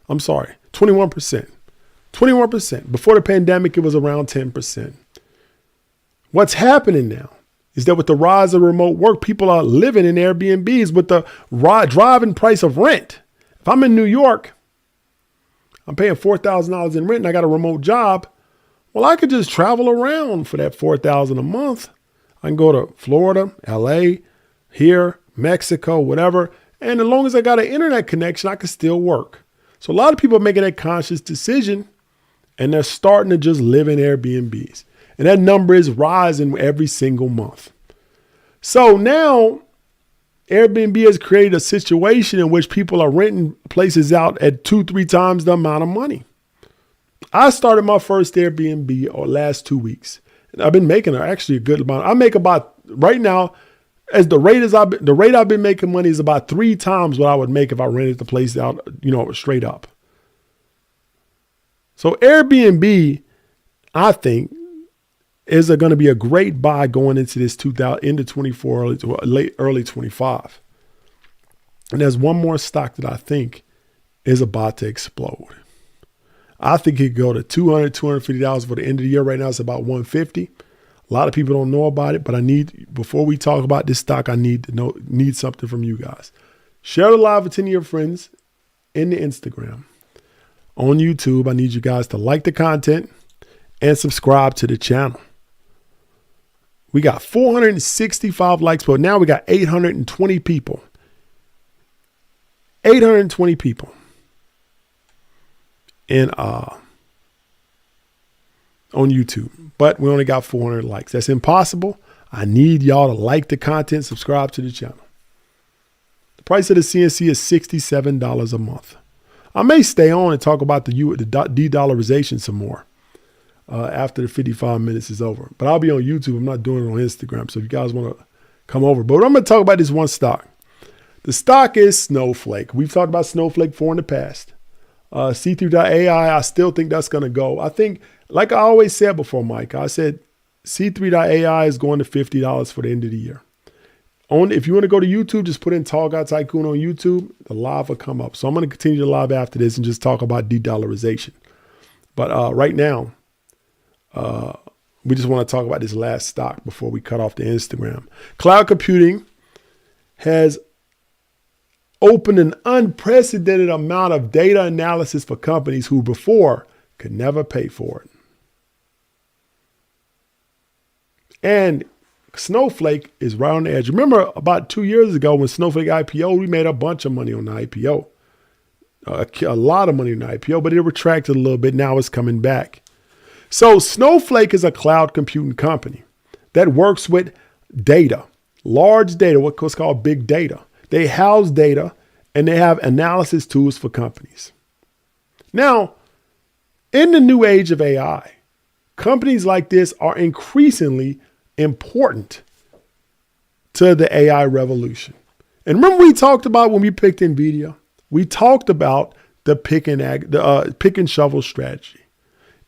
I'm sorry, 21%. 21%. Before the pandemic, it was around 10%. What's happening now is that with the rise of remote work, people are living in Airbnbs with the driving price of rent. If I'm in New York, I'm paying $4,000 in rent and I got a remote job. Well, I could just travel around for that $4,000 a month. I can go to Florida, LA, here, Mexico, whatever. And as long as I got an internet connection, I can still work. So a lot of people are making that conscious decision and they're starting to just live in Airbnbs. And that number is rising every single month. So now Airbnb has created a situation in which people are renting places out at 2-3 times the amount of money. I started my first Airbnb last 2 weeks. And I've been making actually a good amount. I make about right now, as the rate I've been making money is about 3 times what I would make if I rented the place out, straight up. So Airbnb, I think, is going to be a great buy going into this into 24, early 25. And there's one more stock that I think is about to explode. I think it could go to $200, $250 for the end of the year. Right now, it's about $150. A lot of people don't know about it, but before we talk about this stock, I need something from you guys. Share the live with 10 of your friends in the Instagram. On YouTube, I need you guys to like the content and subscribe to the channel. We got 465 likes, but now we got 820 people. 820 people. And on YouTube, but we only got 400 likes. That's impossible. I need y'all to like the content, subscribe to the channel. The price of the CNC is $67 a month. I may stay on and talk about the de-dollarization some more after the 55 minutes is over, but I'll be on YouTube. I'm not doing it on Instagram. So if you guys want to come over, but I'm going to talk about this one stock. The stock is Snowflake. We've talked about Snowflake before in the past. C3.ai, I still think that's going to go. I think, like I always said before, Mike, I said C3.ai is going to $50 for the end of the year. If you want to go to YouTube, just put in Tall Guy Tycoon on YouTube. The live will come up. So I'm going to continue the live after this and just talk about de-dollarization. But right now, we just want to talk about this last stock before we cut off the Instagram. Cloud computing has opened an unprecedented amount of data analysis for companies who before could never pay for it. And Snowflake is right on the edge. Remember about 2 years ago when Snowflake IPO, we made a bunch of money on the IPO. A lot of money on the IPO, but it retracted a little bit. Now it's coming back. So Snowflake is a cloud computing company that works with data, large data, what's called big data. They house data and they have analysis tools for companies. Now, in the new age of AI, companies like this are increasingly important to the AI revolution. And remember we talked about when we picked NVIDIA, we talked about the pick and shovel strategy.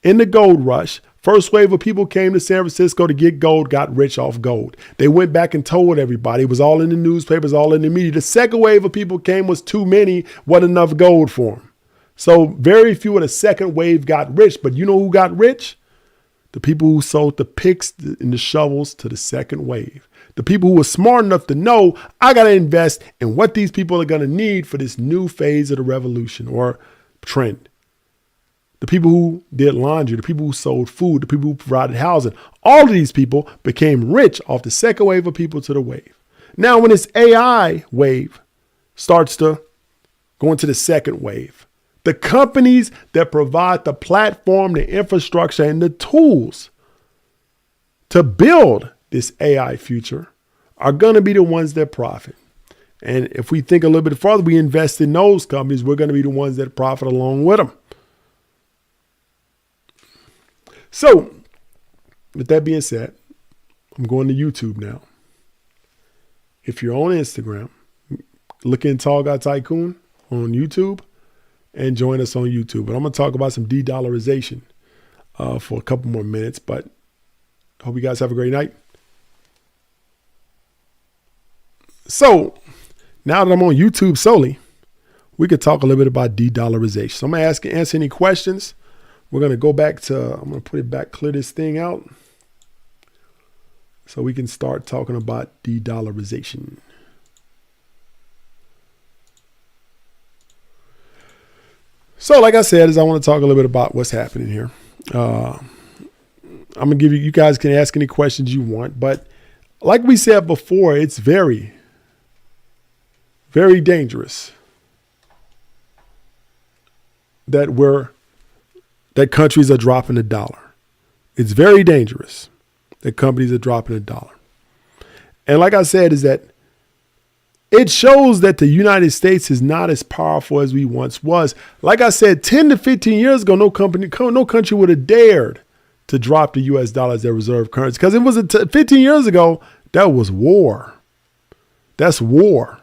In the gold rush, first wave of people came to San Francisco to get gold, got rich off gold. They went back and told everybody. It was all in the newspapers, all in the media. The second wave of people came was too many, wasn't enough gold for them. So very few of the second wave got rich. But you know who got rich? The people who sold the picks and the shovels to the second wave. The people who were smart enough to know, I got to invest in what these people are going to need for this new phase of the revolution or trend. The people who did laundry, the people who sold food, the people who provided housing, all of these people became rich off the second wave of people to the wave. Now, when this AI wave starts to go into the second wave, the companies that provide the platform, the infrastructure, and the tools to build this AI future are going to be the ones that profit. And if we think a little bit further, we invest in those companies, we're going to be the ones that profit along with them. So with that being said, I'm going to YouTube now. If you're on Instagram, look in Tall Guy Tycoon on YouTube and join us on YouTube. But I'm going to talk about some de-dollarization for a couple more minutes, but hope you guys have a great night. So now that I'm on YouTube solely, we could talk a little bit about de-dollarization. So I'm going to answer any questions. We're going to go back to, I'm going to put it back, clear this thing out so we can start talking about de-dollarization. So like I said, I want to talk a little bit about what's happening here. I'm going to give you guys can ask any questions you want, but like we said before, it's very, very dangerous that countries are dropping the dollar. It's very dangerous that companies are dropping the dollar. And like I said, is that it shows that the United States is not as powerful as we once was. Like I said, 10 to 15 years ago, no country would have dared to drop the US dollar as their reserve currency, because it was 15 years ago, that was war. That's war.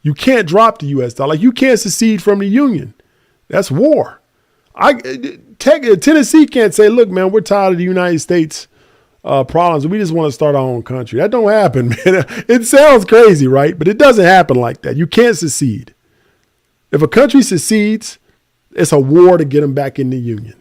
You can't drop the US dollar. Like, you can't secede from the Union. That's war. Tennessee can't say, look, man, we're tired of the United States problems. We just want to start our own country. That don't happen, man. It sounds crazy, right? But it doesn't happen like that. You can't secede. If a country secedes, it's a war to get them back in the Union.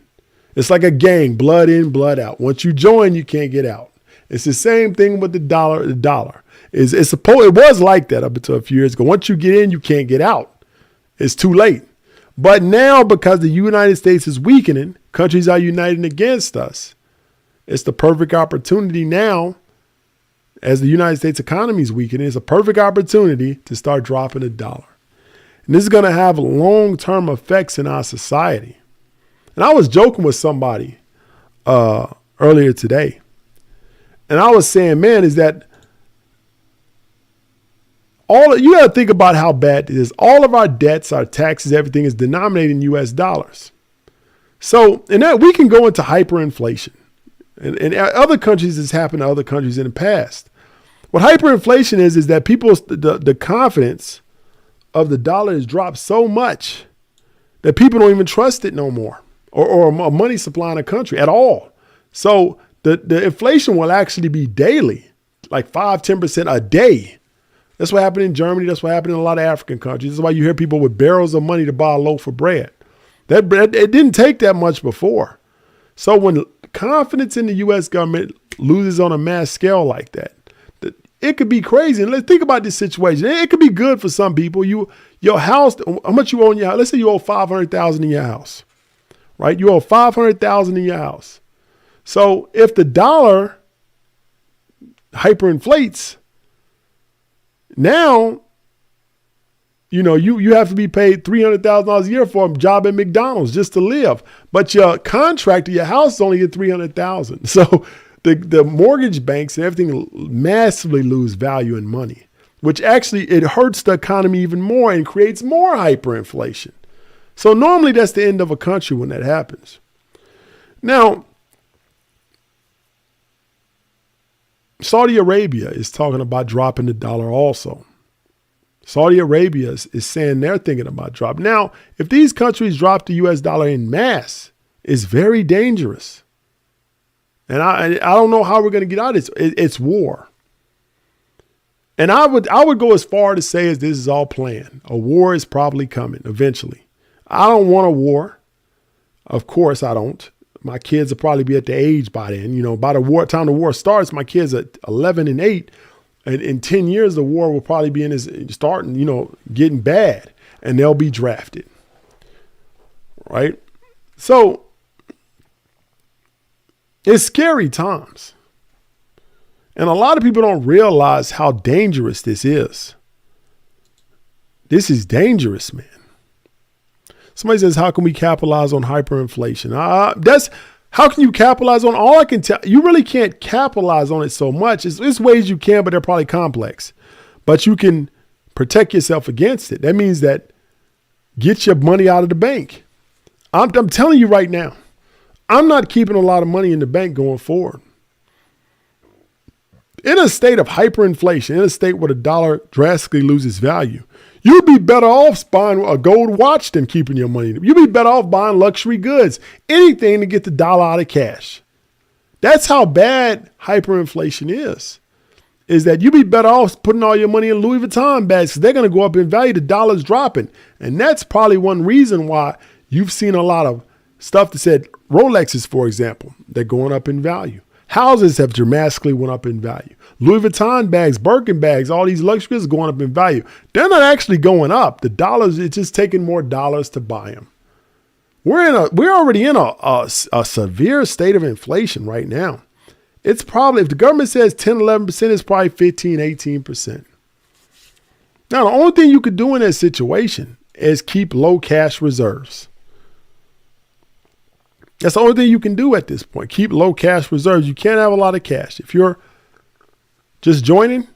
It's like a gang, blood in, blood out. Once you join, you can't get out. It's the same thing with the dollar. The dollar it was like that up until a few years ago. Once you get in, you can't get out. It's too late. But now, because the United States is weakening, countries are uniting against us. It's the perfect opportunity now, as the United States economy is weakening, it's a perfect opportunity to start dropping the dollar. And this is going to have long-term effects in our society. And I was joking with somebody earlier today. And I was saying, man, is that you got to think about how bad it is. All of our debts, our taxes, everything is denominated in US dollars. So, and that we can go into hyperinflation. And other countries, has happened to other countries in the past. What hyperinflation is that the confidence of the dollar has dropped so much that people don't even trust it no more, or a money supply in a country at all. So the inflation will actually be daily, like 5-10% a day. That's what happened in Germany. That's what happened in a lot of African countries. That's why you hear people with barrels of money to buy a loaf of bread. That bread, it didn't take that much before. So when confidence in the U.S. government loses on a mass scale like that, it could be crazy. And let's think about this situation. It could be good for some people. Your house, how much you owe in your house? Let's say you owe $500,000 in your house, right? You owe $500,000 in your house. So if the dollar hyperinflates, now, you have to be paid $300,000 a year for a job at McDonald's just to live. But your contractor, your house is only get $300,000. So the mortgage banks and everything massively lose value in money, which actually it hurts the economy even more and creates more hyperinflation. So normally that's the end of a country when that happens. Now, Saudi Arabia is talking about dropping the dollar also. Saudi Arabia is saying they're thinking about dropping. Now, if these countries drop the US dollar in mass, it's very dangerous. And I don't know how we're going to get out of this. It's war. And I would go as far to say as this is all planned. A war is probably coming eventually. I don't want a war. Of course I don't. My kids will probably be at the age by then. By the time the war starts, my kids are 11 and 8. And in 10 years, the war will probably be getting bad, and they'll be drafted. Right? So it's scary times. And a lot of people don't realize how dangerous this is. This is dangerous, man. Somebody says, how can we capitalize on hyperinflation? How can you capitalize on? All I can tell you, really can't capitalize on it so much. It's ways you can, but they're probably complex. But you can protect yourself against it. That means that get your money out of the bank. I'm telling you right now, I'm not keeping a lot of money in the bank going forward. In a state of hyperinflation, in a state where the dollar drastically loses value, you'd be better off buying a gold watch than keeping your money. You'd be better off buying luxury goods, anything to get the dollar out of cash. That's how bad hyperinflation is that you'd be better off putting all your money in Louis Vuitton bags because they're going to go up in value. The dollar's dropping. And that's probably one reason why you've seen a lot of stuff that said Rolexes, for example, they're going up in value. Houses have dramatically went up in value. Louis Vuitton bags, Birkin bags, all these luxury goods are going up in value. They're not actually going up. The dollars, it's just taking more dollars to buy them. We're already in a severe state of inflation right now. It's probably, if the government says 10, 11%, it's probably 15, 18%. Now, the only thing you could do in that situation is keep low cash reserves. That's the only thing you can do at this point. Keep low cash reserves. You can't have a lot of cash. If you're just joining,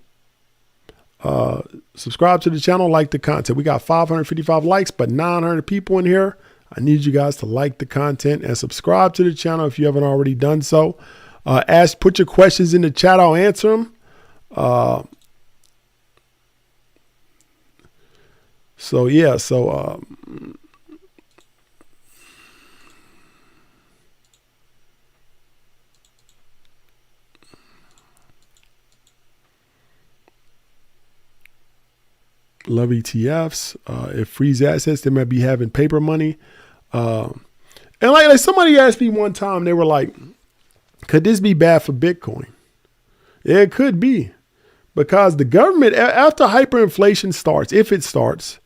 subscribe to the channel, like the content. We got 555 likes, but 900 people in here. I need you guys to like the content and subscribe to the channel if you haven't already done so. Put your questions in the chat. I'll answer them. Love ETFs. If freeze assets, they might be having paper money. And like somebody asked me one time, they were like, could this be bad for Bitcoin? Yeah, it could be, because the government, after hyperinflation starts, if it starts,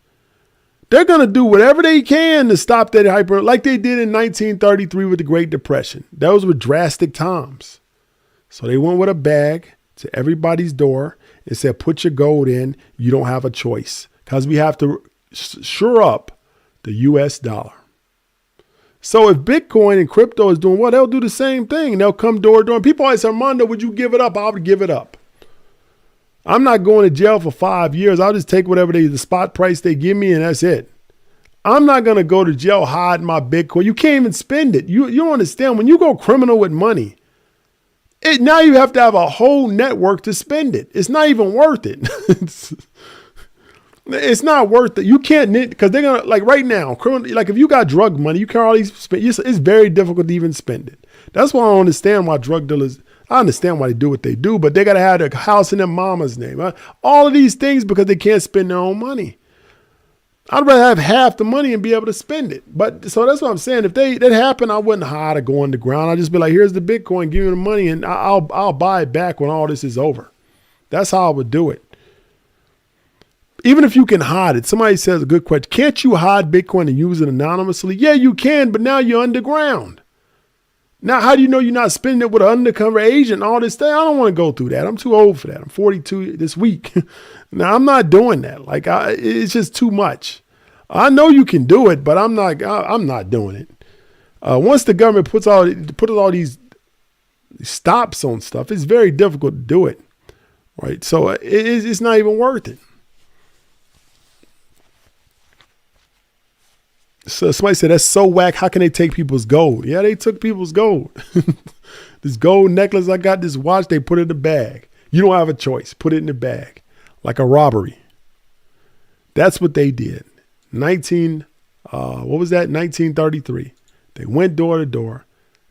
they're going to do whatever they can to stop that hyper, like they did in 1933 with the Great Depression. Those were drastic times. So they went with a bag to everybody's door and said, put your gold in. You don't have a choice, because we have to shore up the US dollar. So if Bitcoin and crypto is doing well, they'll do the same thing. They'll come door to door. People always say, Armando, would you give it up? I would give it up. I'm not going to jail for 5 years. I'll just take whatever the spot price they give me, and that's it. I'm not going to go to jail hiding my Bitcoin. You can't even spend it. You don't understand. When you go criminal with money, now you have to have a whole network to spend it. It's not even worth it. It's not worth it. You can't, because they're going to, like right now, like if you got drug money, you can't already spend. It's very difficult to even spend it. That's why I don't understand why drug dealers, I understand why they do what they do, but they got to have a house in their mama's name. All of these things because they can't spend their own money. I'd rather have half the money and be able to spend it. But so that's what I'm saying. If that happened, I wouldn't hide or go underground. I'd just be like, here's the Bitcoin, give me the money, and I'll buy it back when all this is over. That's how I would do it. Even if you can hide it, somebody says a good question. Can't you hide Bitcoin and use it anonymously? Yeah, you can, but now you're underground. Now, how do you know you're not spending it with an undercover agent and all this stuff? I don't want to go through that. I'm too old for that. I'm 42 this week. Now, I'm not doing that. It's just too much. I know you can do it, but I'm not doing it. Once the government puts all these stops on stuff, it's very difficult to do it, right? So it's not even worth it. So somebody said, that's so whack. How can they take people's gold? Yeah, they took people's gold. This gold necklace I got, this watch, they put it in the bag. You don't have a choice. Put it in the bag. Like a robbery. That's what they did. 1933. They went door to door.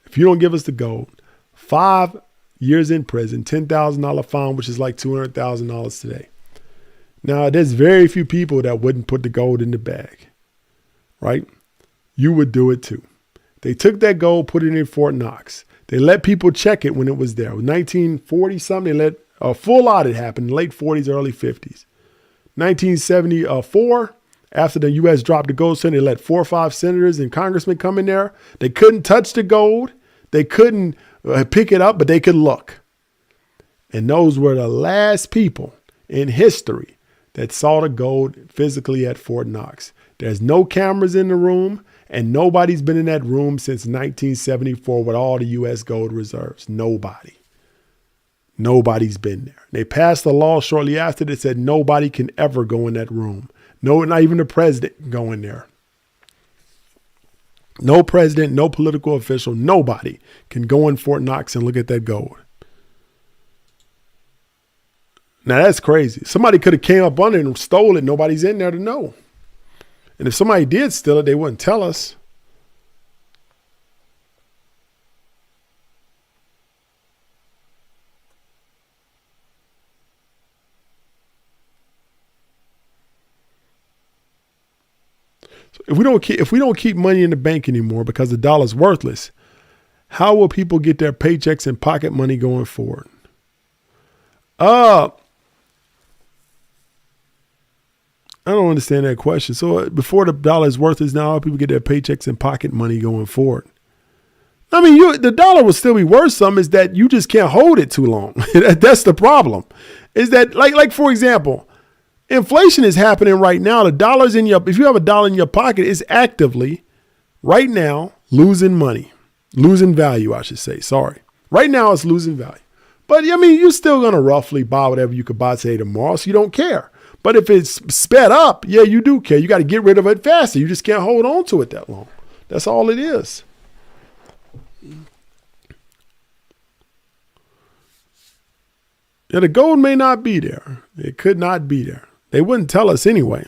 If you don't give us the gold, 5 years in prison, $10,000 fine, which is like $200,000 today. Now, there's very few people that wouldn't put the gold in the bag. Right? You would do it too. They took that gold, put it in Fort Knox. They let people check it when it was there. 1940 something, they let a full audit happen in the late 40s, early 50s. 1974, after the U.S. dropped the gold standard, they let 4 or 5 senators and congressmen come in there. They couldn't touch the gold. They couldn't pick it up, but they could look. And those were the last people in history that saw the gold physically at Fort Knox. There's no cameras in the room, and nobody's been in that room since 1974 with all the U.S. gold reserves. Nobody. Nobody's been there. They passed a law shortly after that said nobody can ever go in that room. No, not even the president can go in there. No president, no political official, nobody can go in Fort Knox and look at that gold. Now that's crazy. Somebody could have came up under it and stole it. Nobody's in there to know. And if somebody did steal it, they wouldn't tell us. So if we don't keep money in the bank anymore because the dollar's worthless, how will people get their paychecks and pocket money going forward? I don't understand that question. So before the dollar is worthless, now how people get their paychecks and pocket money going forward? I mean, the dollar will still be worth some. Is that you just can't hold it too long. That's the problem. Is that like for example, inflation is happening right now. The dollar's if you have a dollar in your pocket, it's actively right now losing money, losing value, I should say. Sorry. Right now it's losing value. But I mean, you're still going to roughly buy whatever you could buy today tomorrow. So you don't care. But if it's sped up, yeah, you do care. You got to get rid of it faster. You just can't hold on to it that long. That's all it is. Yeah, the gold may not be there. It could not be there. They wouldn't tell us anyway.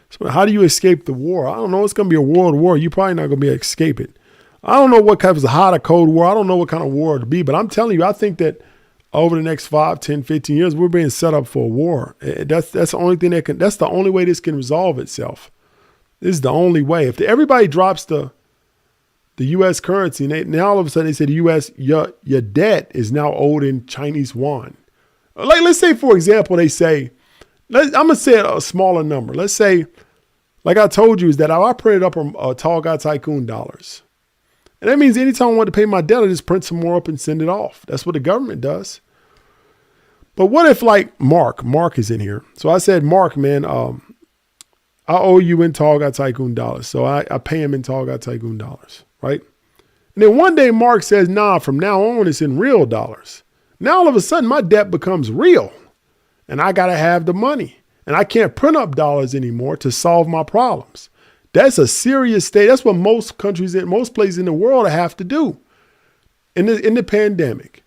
So how do you escape the war? I don't know. It's going to be a world war. You're probably not going to be able to escape it. I don't know what kind of hot or cold war. I don't know what kind of war it'll be. But I'm telling you, I think that over the next 5, 10, 15 years, we're being set up for a war. That's the only thing that's the only way this can resolve itself. This is the only way. If everybody drops the U.S. currency, and now all of a sudden they say the U.S., your debt is now owed in Chinese Yuan. Like, let's say, for example, they say, I'm going to say a smaller number. Let's say, like I told you, is that I printed up a Tall Guy Tycoon dollars. And that means anytime I want to pay my debt, I just print some more up and send it off. That's what the government does. But what if like Mark is in here. So I said, Mark, man, I owe you in Tall Guy Tycoon dollars. So I pay him in Tall Guy Tycoon dollars, right? And then one day Mark says, nah, from now on it's in real dollars. Now all of a sudden my debt becomes real and I got to have the money and I can't print up dollars anymore to solve my problems. That's a serious state. That's what most countries in most places in the world have to do. In the pandemic,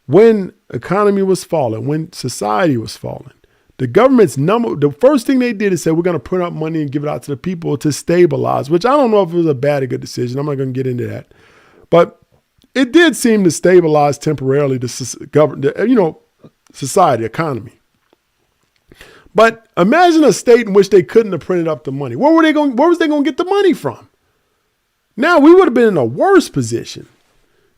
when economy was falling, when society was falling, the government's the first thing they did is say, we're going to print up money and give it out to the people to stabilize, which I don't know if it was a bad or good decision. I'm not going to get into that. But it did seem to stabilize temporarily the society, economy. But imagine a state in which they couldn't have printed up the money. Where was they going to get the money from? Now we would have been in a worse position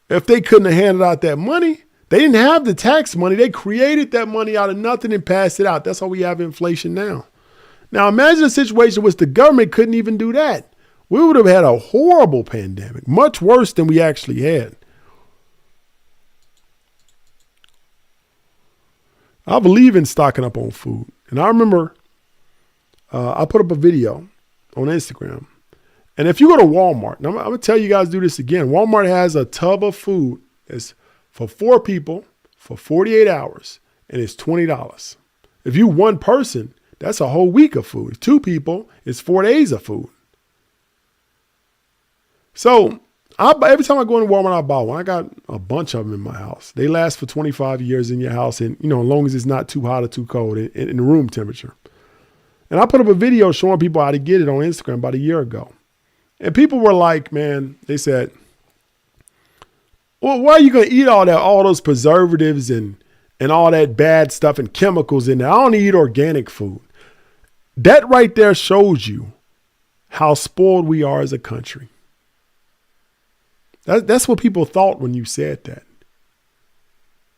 if they couldn't have handed out that money. They didn't have the tax money. They created that money out of nothing and passed it out. That's how we have inflation now. Now imagine a situation in which the government couldn't even do that. We would have had a horrible pandemic, much worse than we actually had. I believe in stocking up on food. And I remember I put up a video on Instagram. And if you go to Walmart, and I'm going to tell you guys to do this again. Walmart has a tub of food that's for 4 people for 48 hours, and it's $20. If you one person, that's a whole week of food. If 2 people, it's 4 days of food. So every time I go into Walmart, I buy one. I got a bunch of them in my house. They last for 25 years in your house. And, as long as it's not too hot or too cold in the room temperature. And I put up a video showing people how to get it on Instagram about a year ago. And people were like, man, they said, well, why are you going to eat all those preservatives and all that bad stuff and chemicals in there? I don't eat organic food. That right there shows you how spoiled we are as a country. That's what people thought when you said that.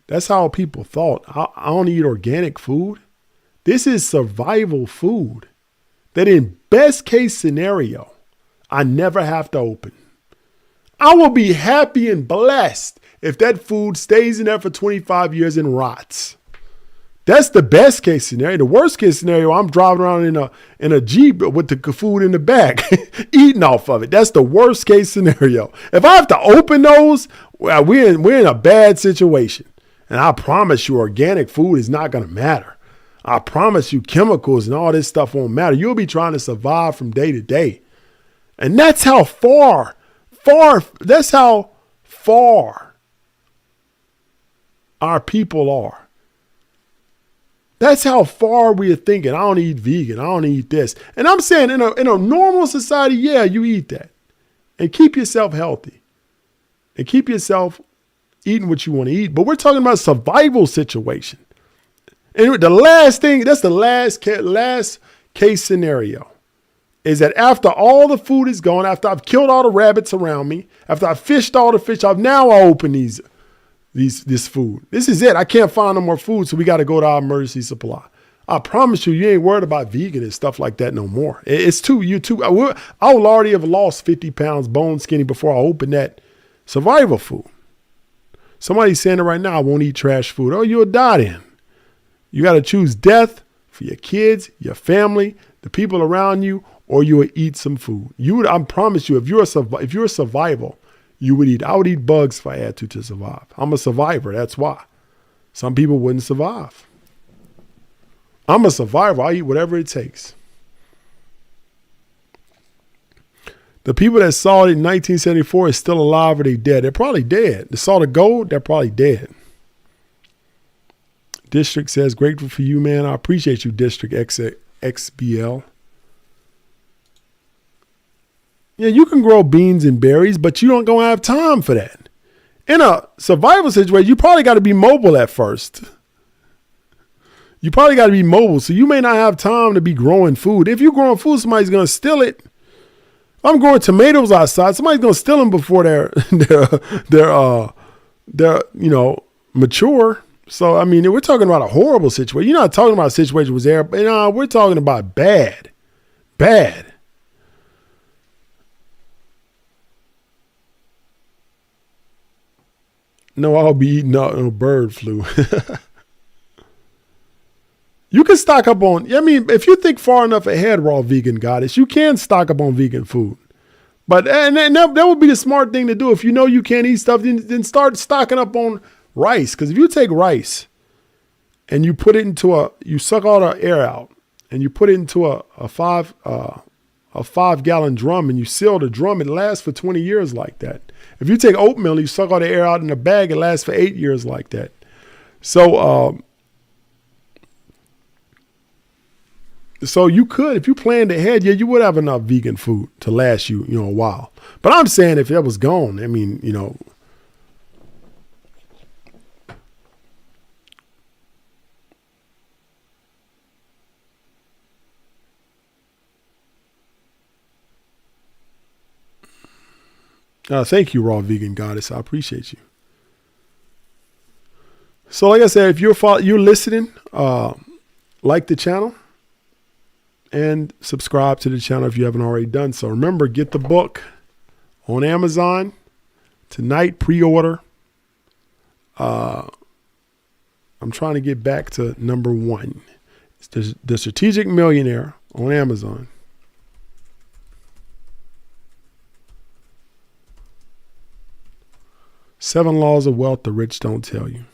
That's how people thought. I don't eat organic food. This is survival food that in best case scenario, I never have to open. I will be happy and blessed if that food stays in there for 25 years and rots. That's the best case scenario. The worst case scenario, I'm driving around in a Jeep with the food in the back, eating off of it. That's the worst case scenario. If I have to open those, we're in a bad situation. And I promise you, organic food is not going to matter. I promise you, chemicals and all this stuff won't matter. You'll be trying to survive from day to day. And that's how that's how far our people are. That's how far we are thinking. I don't eat vegan. I don't eat this. And I'm saying in a normal society, yeah, you eat that. And keep yourself healthy. And keep yourself eating what you want to eat. But we're talking about a survival situation. And the last thing, that's the last case scenario, is that after all the food is gone, after I've killed all the rabbits around me, after I've fished all the fish off, now I open this food. This is it. I can't find no more food, so we got to go to our emergency supply. I promise you, you ain't worried about vegan and stuff like that no more. It's too. I will already have lost 50 pounds bone skinny before I open that survival food. Somebody's saying it right now, I won't eat trash food. Oh, you'll die then. You got to choose death for your kids, your family, the people around you, or you would eat some food. I promise you, if you're a survival, you would eat. I would eat bugs if I had to survive. I'm a survivor. That's why. Some people wouldn't survive. I'm a survivor. I eat whatever it takes. The people that saw it in 1974 is still alive or they dead. They're probably dead. They saw the gold. They're probably dead. District says, grateful for you, man. I appreciate you, District XBL. Yeah, you can grow beans and berries, but you don't gonna have time for that. In a survival situation, you probably got to be mobile at first. You probably got to be mobile, so you may not have time to be growing food. If you're growing food, somebody's gonna steal it. If I'm growing tomatoes outside, somebody's gonna steal them before they're mature. So I mean, we're talking about a horrible situation. You're not talking about a situation with there, but we're talking about bad. No, I'll be eating no bird flu. You can stock up on, if you think far enough ahead, Raw Vegan Goddess, you can stock up on vegan food. But and that would be the smart thing to do. If you know you can't eat stuff, then start stocking up on rice. Because if you take rice and you put it you suck all the air out and you put it into a 5-gallon drum and you seal the drum, it lasts for 20 years like that. If you take oatmeal, you suck all the air out in a bag, it lasts for 8 years like that. So, so you could, if you planned ahead, you would have enough vegan food to last you, a while. But I'm saying if it was gone, thank you, Raw Vegan Goddess. I appreciate you. So like I said, if you're listening, like the channel and subscribe to the channel if you haven't already done so. Remember, get the book on Amazon tonight, pre-order. I'm trying to get back to number 1. It's the Strategic Millionaire on Amazon. Seven Laws of Wealth the Rich Don't Tell You.